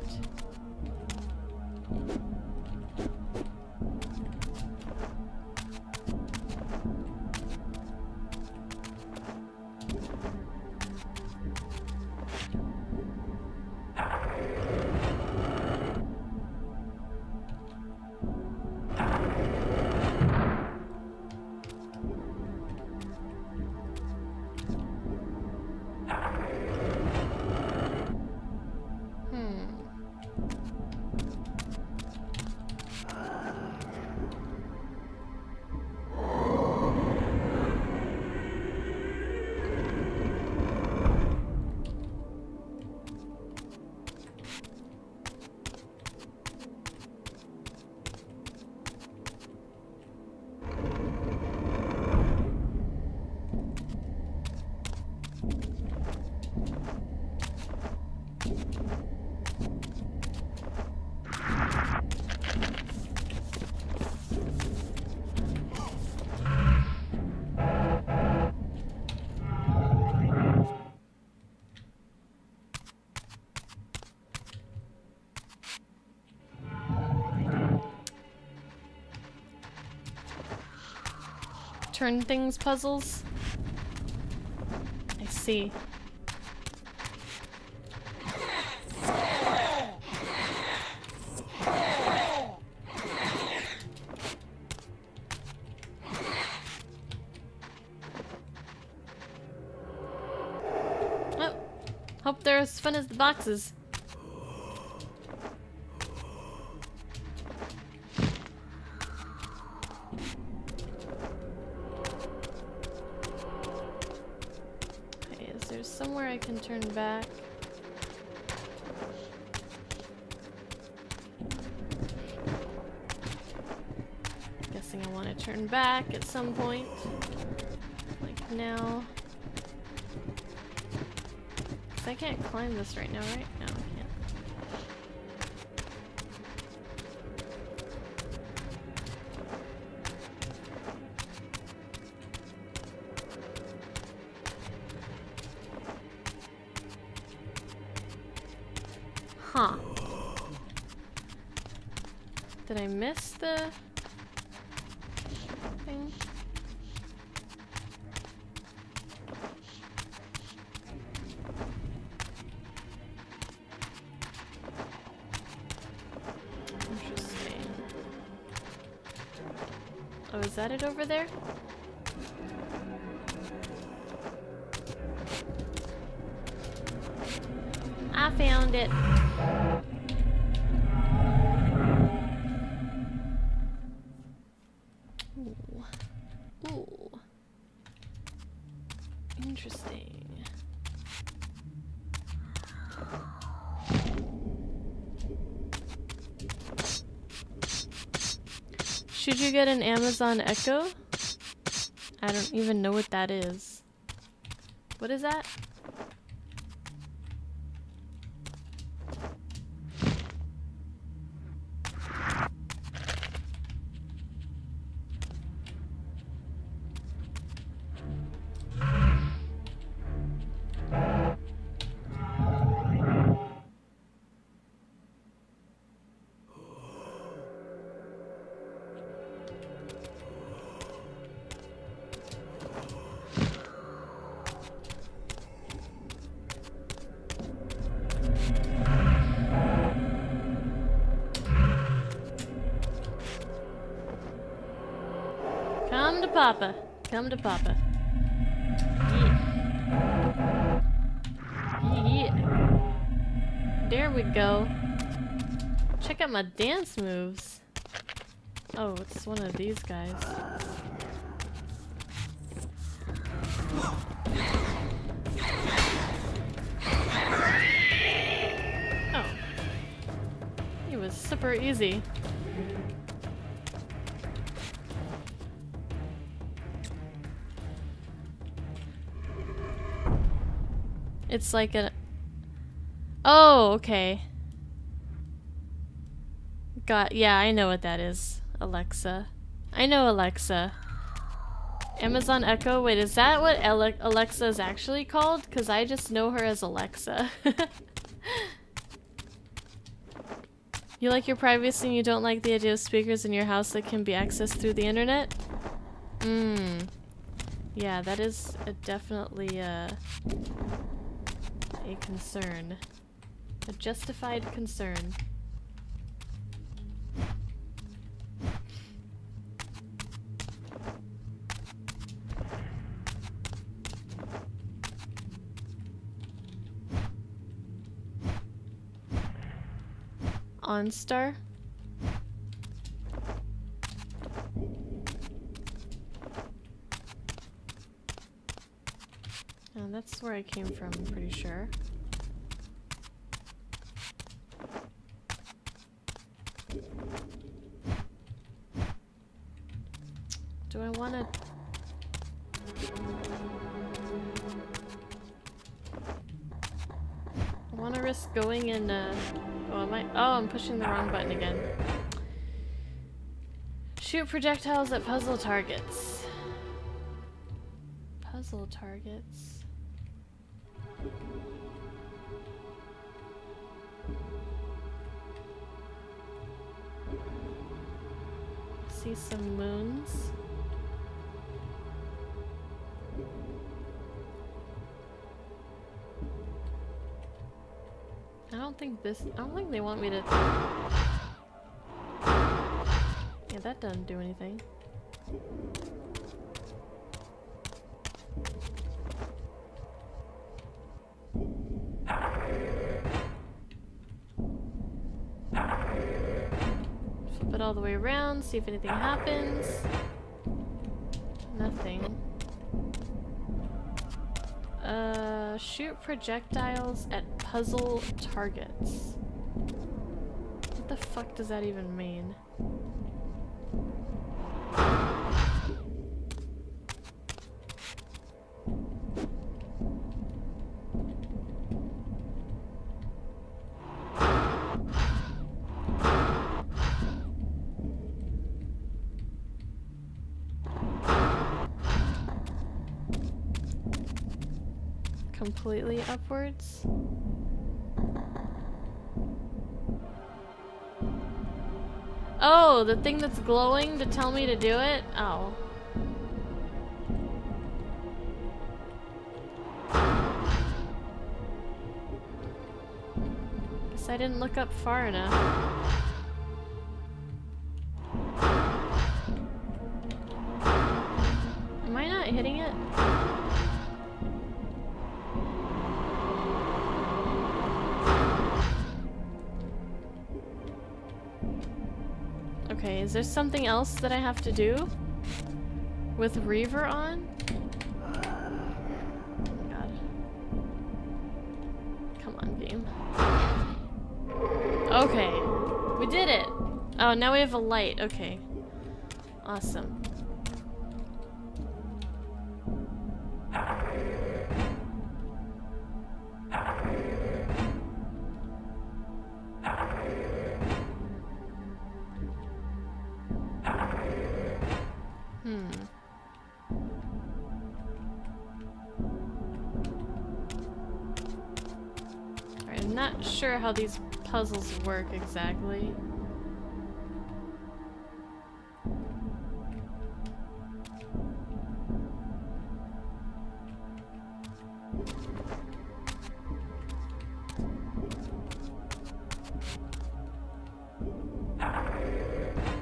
Turn things puzzles? I see. Oh, hope they're as fun as the boxes. Somewhere I can turn back. Guessing I want to turn back at some point. Like now. 'Cause I can't climb this right now, right? No, I can't. Huh. Did I miss the thing? Interesting. Oh, is that it over there? I found it. Ooh. Ooh. Interesting. Should you get an Amazon Echo? I don't even know what that is. What is that? Come to Papa. Come to Papa. Yeah. Yeah. There we go. Check out my dance moves. Oh, it's one of these guys. Oh. It was super easy. It's like a... Oh, okay. Yeah, I know what that is. Alexa. I know Alexa. Amazon Echo? Wait, is that what Alexa is actually called? Because I just know her as Alexa. You like your privacy and you don't like the idea of speakers in your house that can be accessed through the internet? Yeah, that is definitely a concern. A justified concern. OnStar? Oh, that's where I came from, I'm pretty sure. Do I want to... I want to risk going in, oh, am I... Oh, I'm pushing the wrong button again. Shoot projectiles at puzzle targets. Puzzle targets. See some moons. I don't think they want me to... Yeah, that doesn't do anything. Flip it all the way around, see if anything happens. Nothing. Shoot projectiles at puzzle targets. What the fuck does that even mean? Completely upwards? Oh, the thing that's glowing to tell me to do it? Oh. Guess I didn't look up far enough. Am I not hitting it? Okay, is there something else that I have to do? With Reaver on? Oh god. Come on, game. Okay. We did it! Oh, now we have a light. Okay. Awesome. I'm not sure how these puzzles work exactly.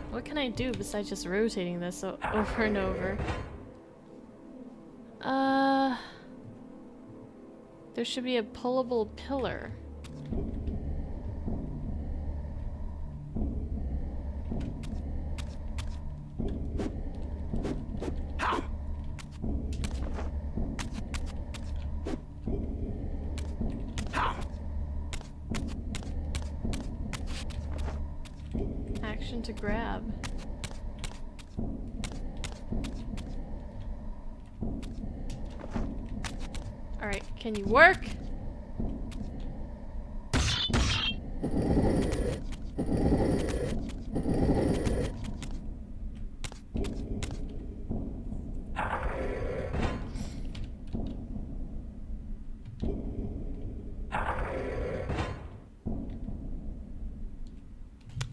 What can I do besides just rotating this over and over? There should be a pullable pillar. Action to grab. Alright, can you work?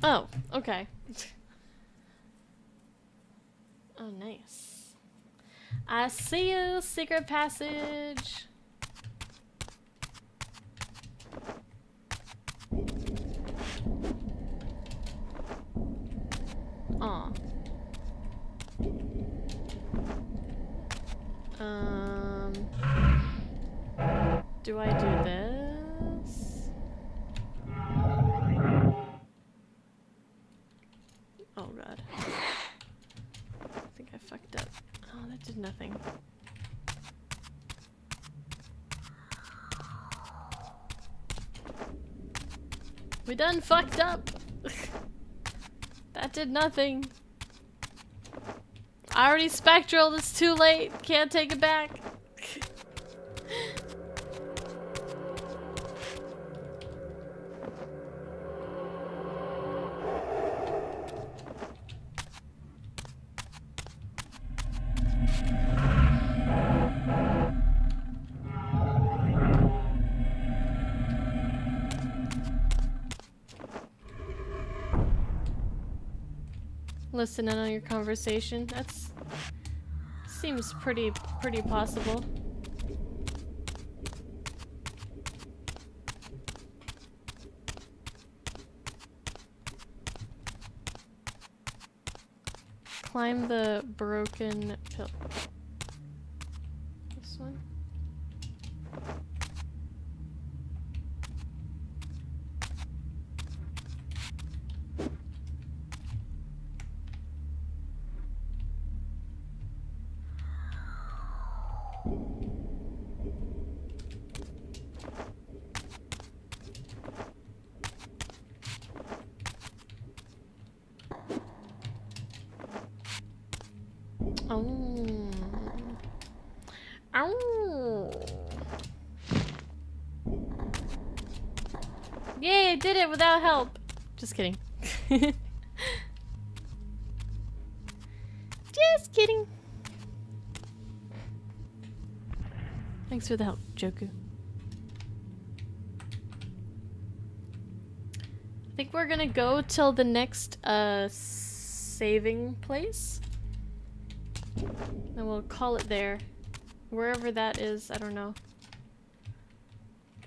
Oh, okay. Oh, nice. I see you, secret passage. Aw. Do I do this? Oh god. I think I fucked up. Oh, that did nothing. We done fucked up! That did nothing. I already spectral, it's too late. Can't take it back. Listen in on your conversation. That's seems pretty possible. Climb the broken pill. This one. Oh. Ow. Yay, I did it without help. Just kidding. Just kidding. Thanks for the help, Joku. I think we're gonna go till the next saving place. And we'll call it there. Wherever that is, I don't know.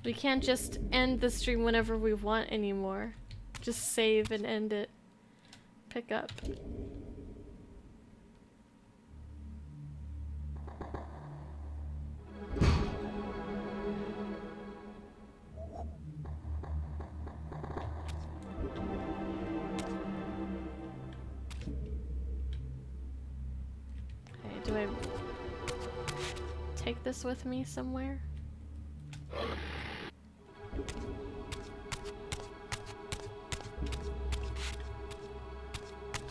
We can't just end the stream whenever we want anymore. Just save and end it. Pick up. Do I take this with me somewhere?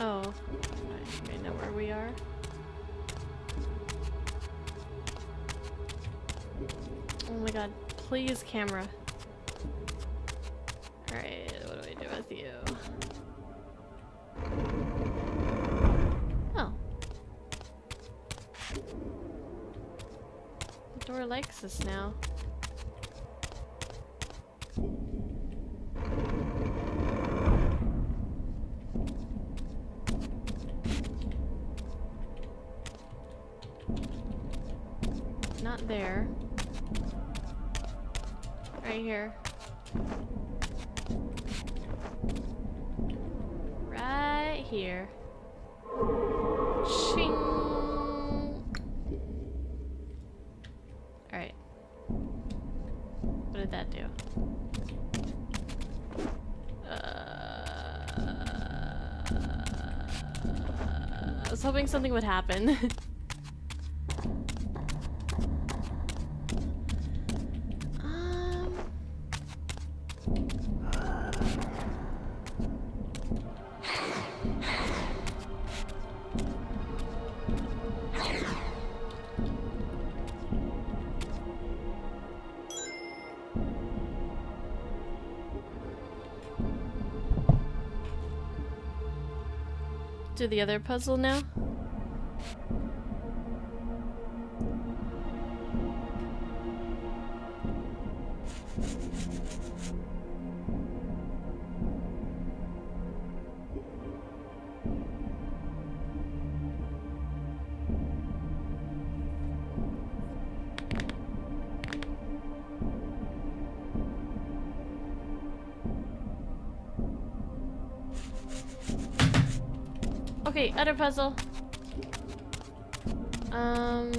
Oh, I know where we are. Oh my god, please camera. Alright, what do I do with you? Oh. The door likes us now. Not there. Right here. Right here. Shing. Alright. What did that do? I was hoping something would happen. Do the other puzzle now? Okay, other puzzle. Let's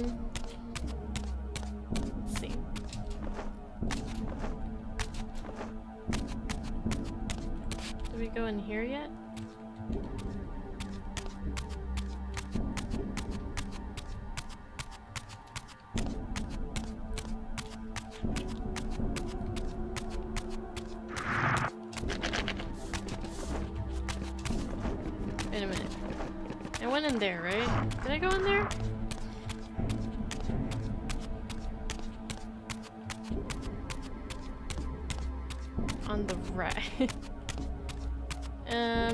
see. Did we go in here yet? Wait a minute. I went in there, right? Did I go in there? On the right.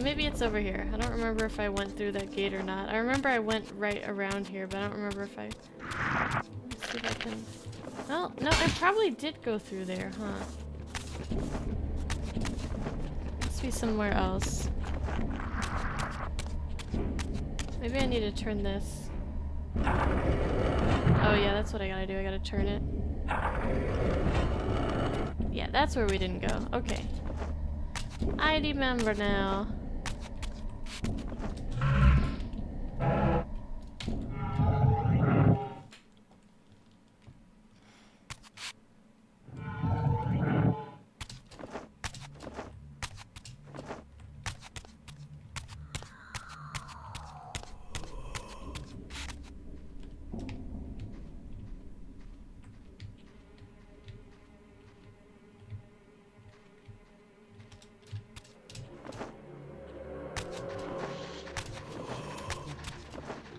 Maybe it's over here. I don't remember if I went through that gate or not. I remember I went right around here, but I don't remember if I... Let's see if I can... Well, no, I probably did go through there, huh? Must be somewhere else. Maybe I need to turn this. Oh yeah, that's what I gotta do. I gotta turn it. Yeah, that's where we didn't go. Okay. I remember now.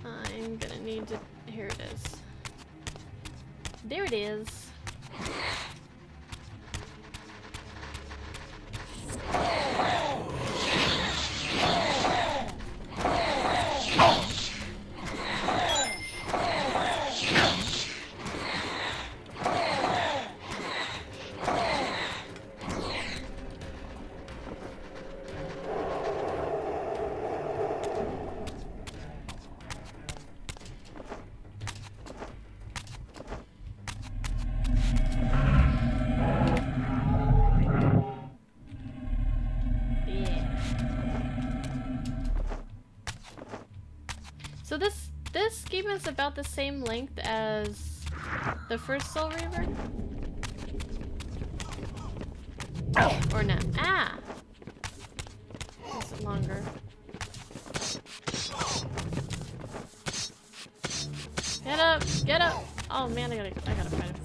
I'm gonna need to... Here it is. There it is. So this game is about the same length as the first Soul Reaver? Or not? Ah! Is it longer? Get up! Get up! Oh man, I gotta fight him.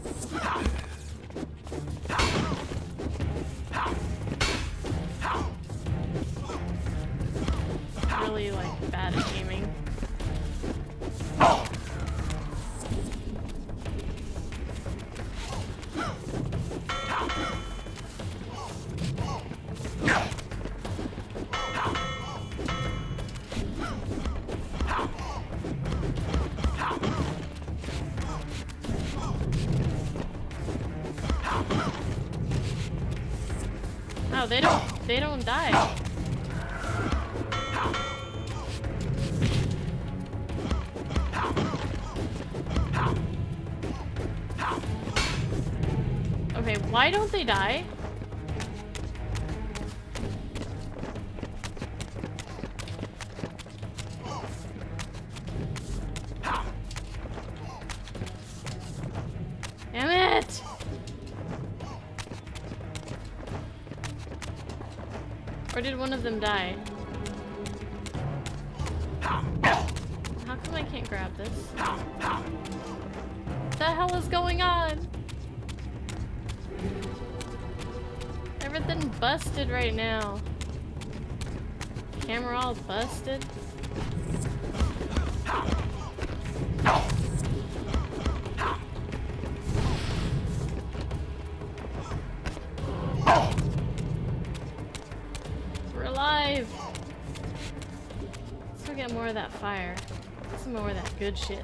Really like bad at aiming. Oh, they don't die. Okay, why don't they die? Damn it! Or did one of them die? How come I can't grab this? What the hell is going on? Everything busted right now. Camera all busted. We're alive! Let's go get more of that fire. Some more of that good shit.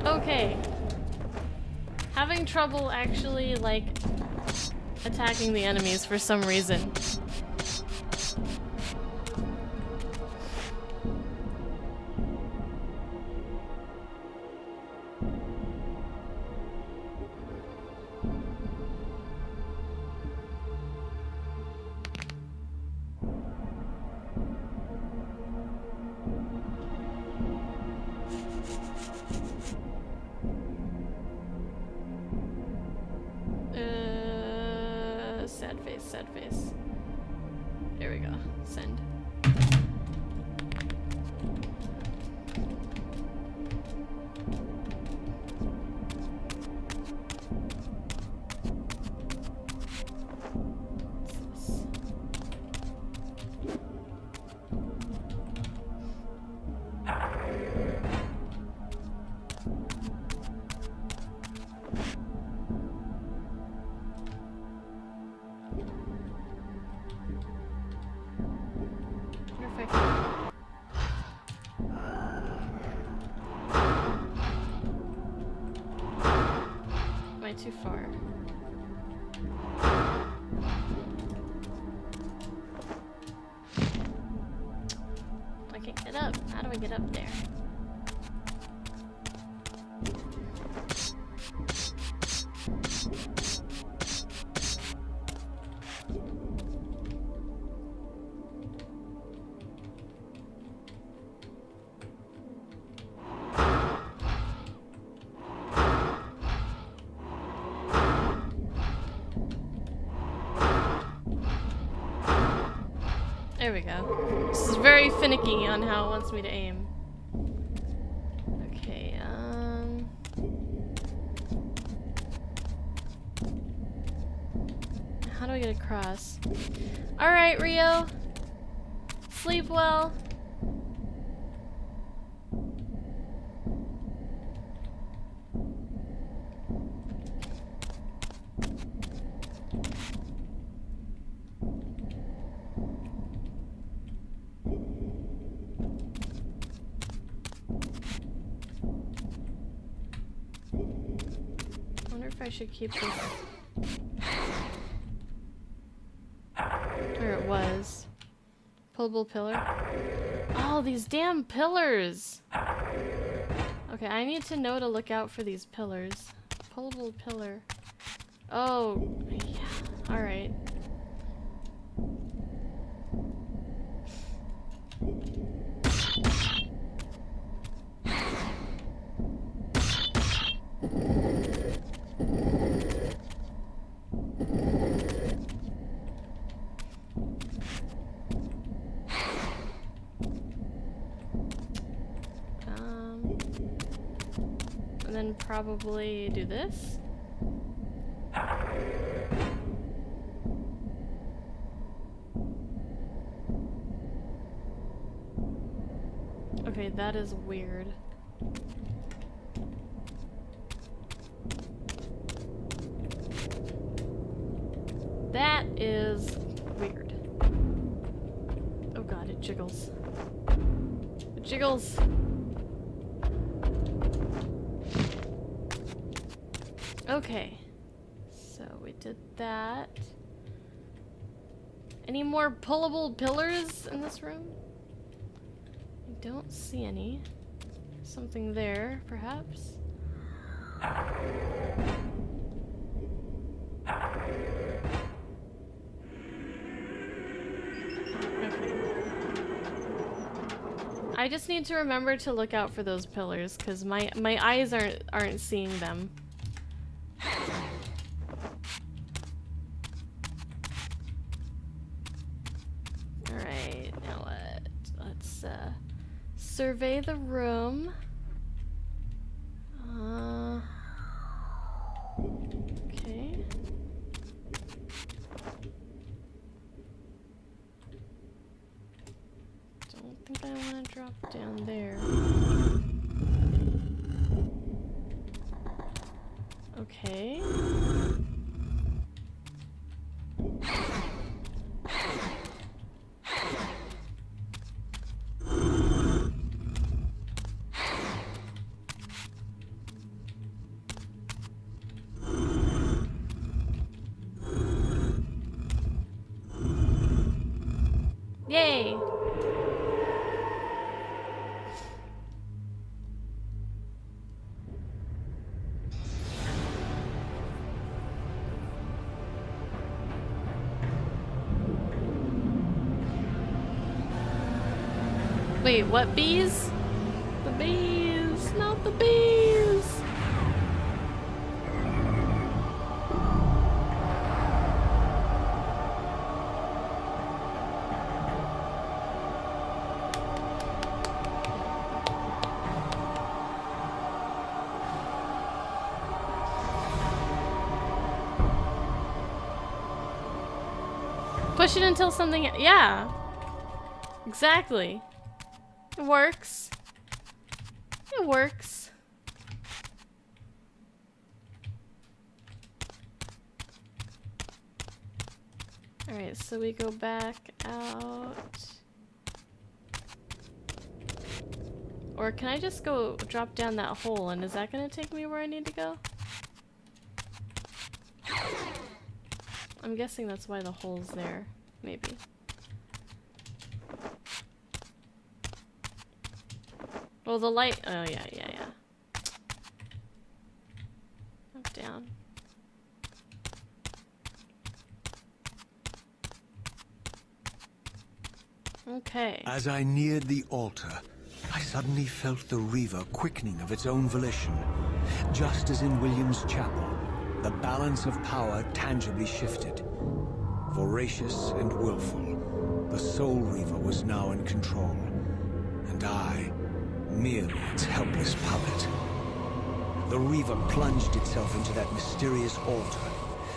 Okay. Having trouble actually, like, attacking the enemies for some reason. Sad face. There we go. Send. Am I too far? I can't get up. How do I get up there? There we go. This is very finicky on how it wants me to aim. Okay, how do I get across? Alright, Rio. Sleep well. I should keep this where it was. Pullable pillar. Oh, these damn pillars! Okay, I need to know to look out for these pillars. Pullable pillar. Oh, yeah. Alright. And then probably do this. Okay, that is weird. That is weird. Oh god, it jiggles. It jiggles! Okay. So we did that. Any more pullable pillars in this room? I don't see any. Something there, perhaps? I just need to remember to look out for those pillars because my eyes aren't seeing them. Alright, now what? Let's survey the room. Okay. Don't think I want to drop down there. Okay. Yay! Wait, what bees? The bees, not the bees! Push it until something, yeah. Exactly. It works. It works. Alright, so we go back out. Or can I just go drop down that hole and is that gonna take me where I need to go? I'm guessing that's why the hole's there. Maybe. Well, the light. Oh, yeah. Up, down. Okay. As I neared the altar, I suddenly felt the Reaver quickening of its own volition. Just as in William's chapel, the balance of power tangibly shifted. Voracious and willful, the Soul Reaver was now in control, and I, merely its helpless puppet. The Reaver plunged itself into that mysterious altar,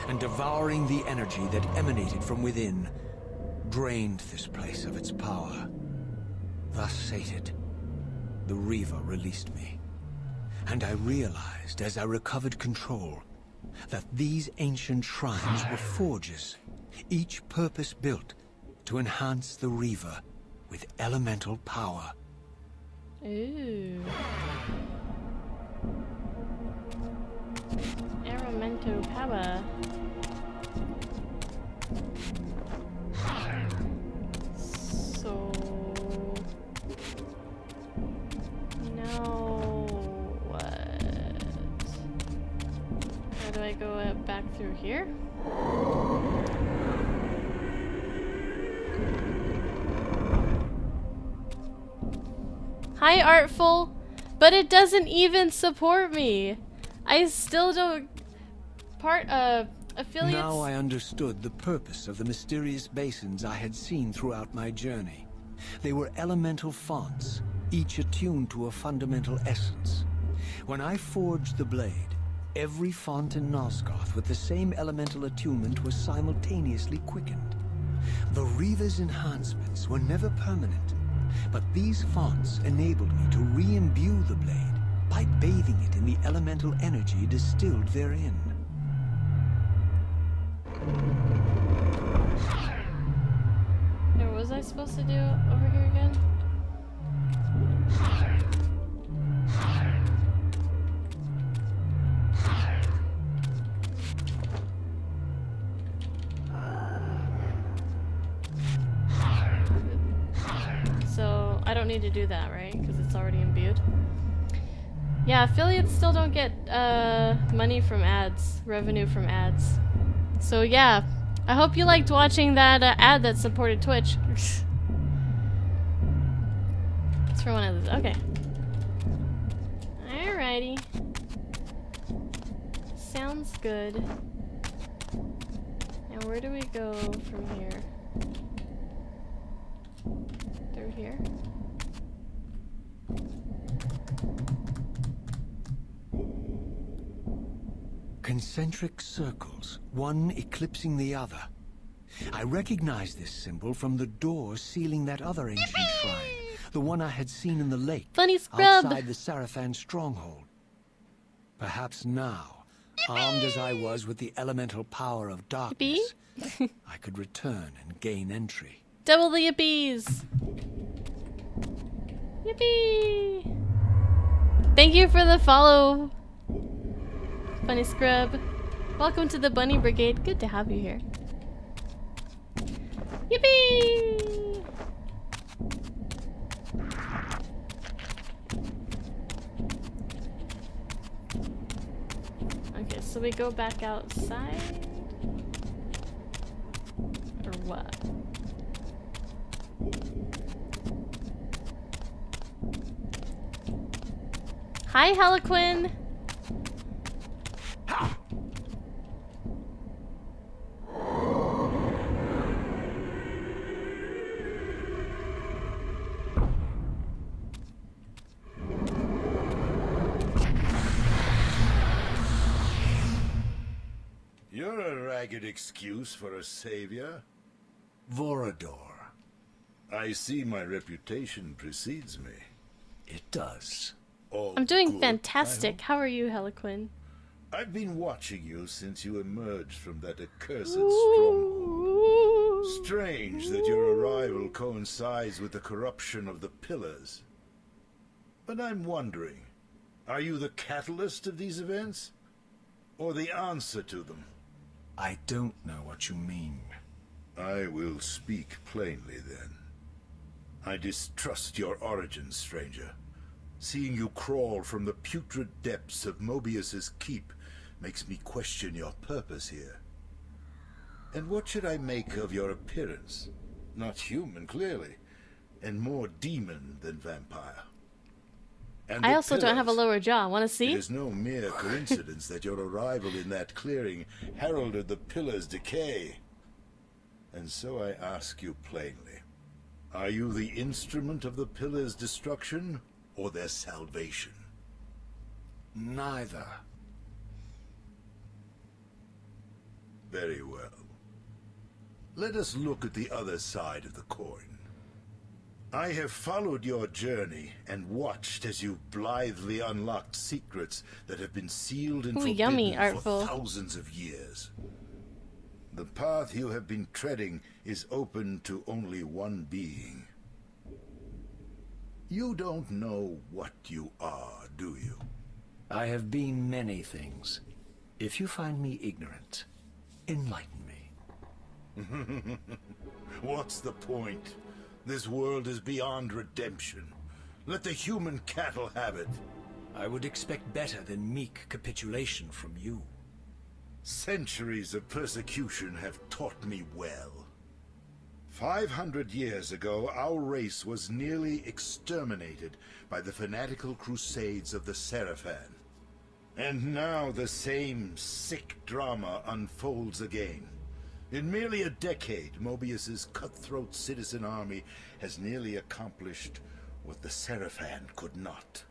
and devouring the energy that emanated from within, drained this place of its power. Thus sated, the Reaver released me, and I realized as I recovered control that these ancient shrines were forges, each purpose-built to enhance the Reaver with elemental power. Ooh. Elemental power. So... now... what? How do I go back through here? Hi, Artful, but it doesn't even support me. I still don't affiliates. Now I understood the purpose of the mysterious basins I had seen throughout my journey. They were elemental fonts, each attuned to a fundamental essence. When I forged the blade, every font in Nosgoth with the same elemental attunement was simultaneously quickened. The Reaver's enhancements were never permanent, But these fonts enabled me to re-imbue the blade by bathing it in the elemental energy distilled therein. What was I supposed to do over here again? So I don't need to do that, right? Because it's already imbued. Yeah, affiliates still don't get money from ads, revenue from ads. So yeah, I hope you liked watching that ad that supported Twitch. It's for one of those. Okay. Alrighty. Sounds good. And where do we go from here? Through here? Concentric circles, one eclipsing the other. I recognize this symbol from the door sealing that other ancient shrine, the one I had seen in the lake Funny scrub! outside the Seraphan stronghold. Perhaps now, armed as I was with the elemental power of darkness, I could return and gain entry. Double the yippies! Yippee! Thank you for the follow, Funny Scrub. Welcome to the Bunny Brigade. Good to have you here. Yippee! Okay, so we go back outside? Or what? Hi, Harlequin! You're a ragged excuse for a savior. Vorador. I see my reputation precedes me. It does. All I'm doing good, fantastic. How are you, Harlequin? I've been watching you since you emerged from that accursed stronghold. Strange that your arrival coincides with the corruption of the pillars. But I'm wondering, are you the catalyst of these events? Or the answer to them? I don't know what you mean. I will speak plainly then. I distrust your origins, stranger. Seeing you crawl from the putrid depths of Mobius's keep makes me question your purpose here. And what should I make of your appearance? Not human, clearly, and more demon than vampire. And I the also don't have a pillars. lower jaw. Want to see? It is no mere coincidence that your arrival in that clearing heralded the pillars' decay. And so I ask you plainly, are you the instrument of the pillars' destruction, or their salvation? Neither. Very well. Let us look at the other side of the coin. I have followed your journey and watched as you blithely unlocked secrets that have been sealed and Ooh, forbidden yummy, for artful. thousands of years. The path you have been treading is open to only one being. You don't know what you are, do you? I have been many things. If you find me ignorant, enlighten me. What's the point? This world is beyond redemption. Let the human cattle have it. I would expect better than meek capitulation from you. Centuries of persecution have taught me well. 500 years ago, our race was nearly exterminated by the fanatical crusades of the Seraphan. And now the same sick drama unfolds again. In merely a decade, Mobius's cutthroat citizen army has nearly accomplished what the Seraphan could not.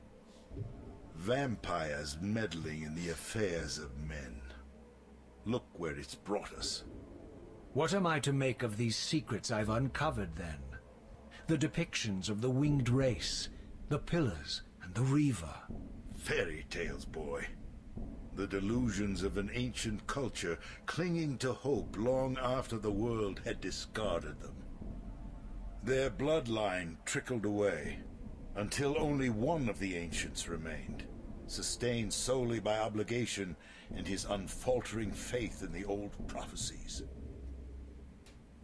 Vampires meddling in the affairs of men. Look where it's brought us. What am I to make of these secrets I've uncovered, then? The depictions of the winged race, the pillars, and the Reaver. Fairy tales, boy. The delusions of an ancient culture clinging to hope long after the world had discarded them. Their bloodline trickled away, until only one of the ancients remained, sustained solely by obligation and his unfaltering faith in the old prophecies.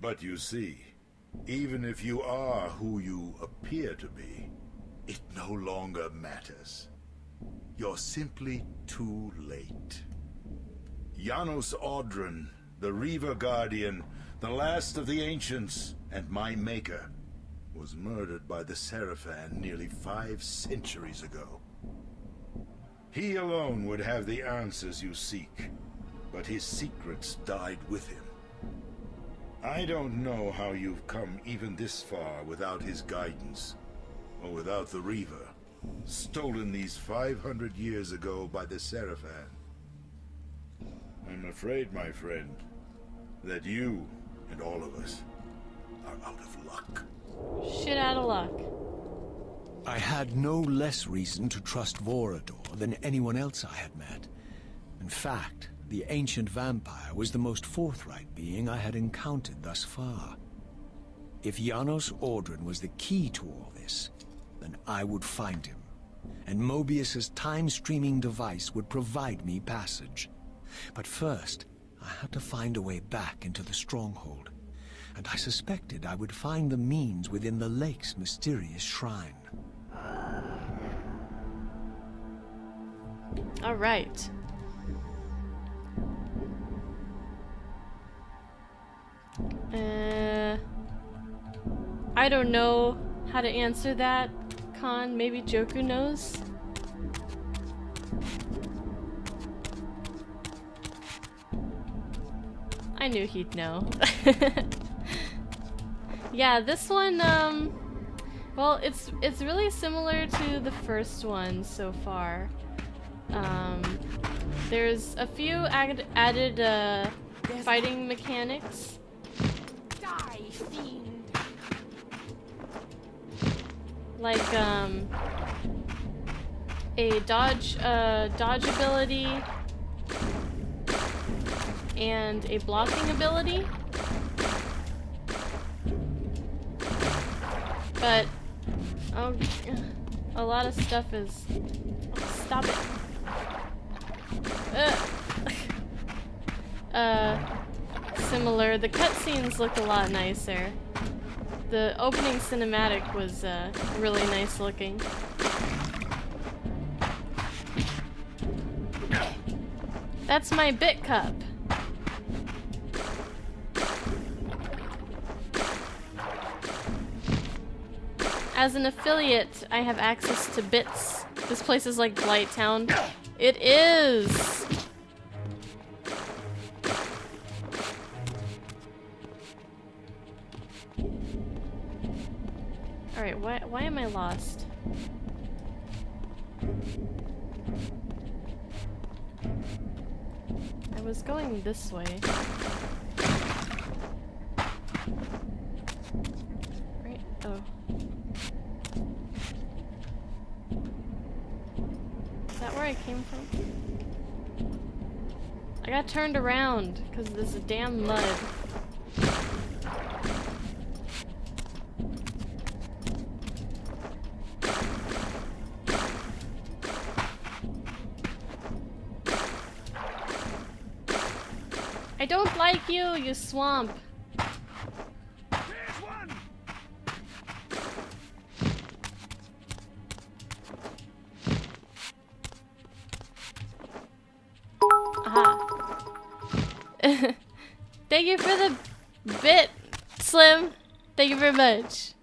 But you see, even if you are who you appear to be, it no longer matters. You're simply too late. Janos Audron, the Reaver Guardian, the last of the ancients, and my maker, was murdered by the Seraphan nearly 5 centuries ago. He alone would have the answers you seek, but his secrets died with him. I don't know how you've come even this far without his guidance, or without the Reaver, stolen these 500 years ago by the Seraphan. I'm afraid, my friend, that you and all of us are out of luck. Shit out of luck. I had no less reason to trust Vorador than anyone else I had met. In fact, the ancient vampire was the most forthright being I had encountered thus far. If Janos Audron was the key to all this, then I would find him, and Mobius's time-streaming device would provide me passage. But first, I had to find a way back into the stronghold, and I suspected I would find the means within the lake's mysterious shrine. All right. I don't know how to answer that, Khan. Maybe Joku knows? I knew he'd know. Yeah, this one, well, it's really similar to the first one so far. There's a few added fighting mechanics. Die, fiend! Like a dodge ability and a blocking ability. But a lot of stuff is stop it. Similar. The cutscenes look a lot nicer. The opening cinematic was really nice looking. That's my bit cup. As an affiliate, I have access to bits. This place is like Blighttown. It is! Alright, why am I lost? I was going this way. Right? Oh. Is that where I came from? I got turned around because of this damn mud. I don't like you, you swamp. Here's one! Aha. Thank you for the bit, Slim. Thank you very much.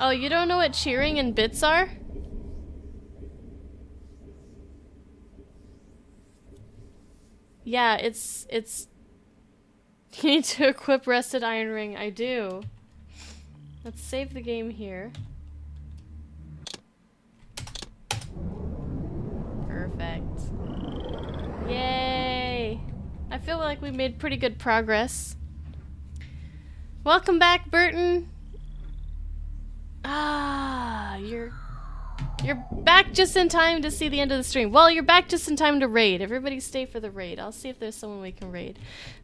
Oh, you don't know what cheering and bits are? Yeah, it's you need to equip Rusted Iron Ring. I do. Let's save the game here. Perfect. Yay! I I feel like we made pretty good progress. Welcome back, Burton. Ah, you're back just in time to see the end of the stream. Well, you're back just in time to raid. Everybody stay for the raid. I'll see if there's someone we can raid.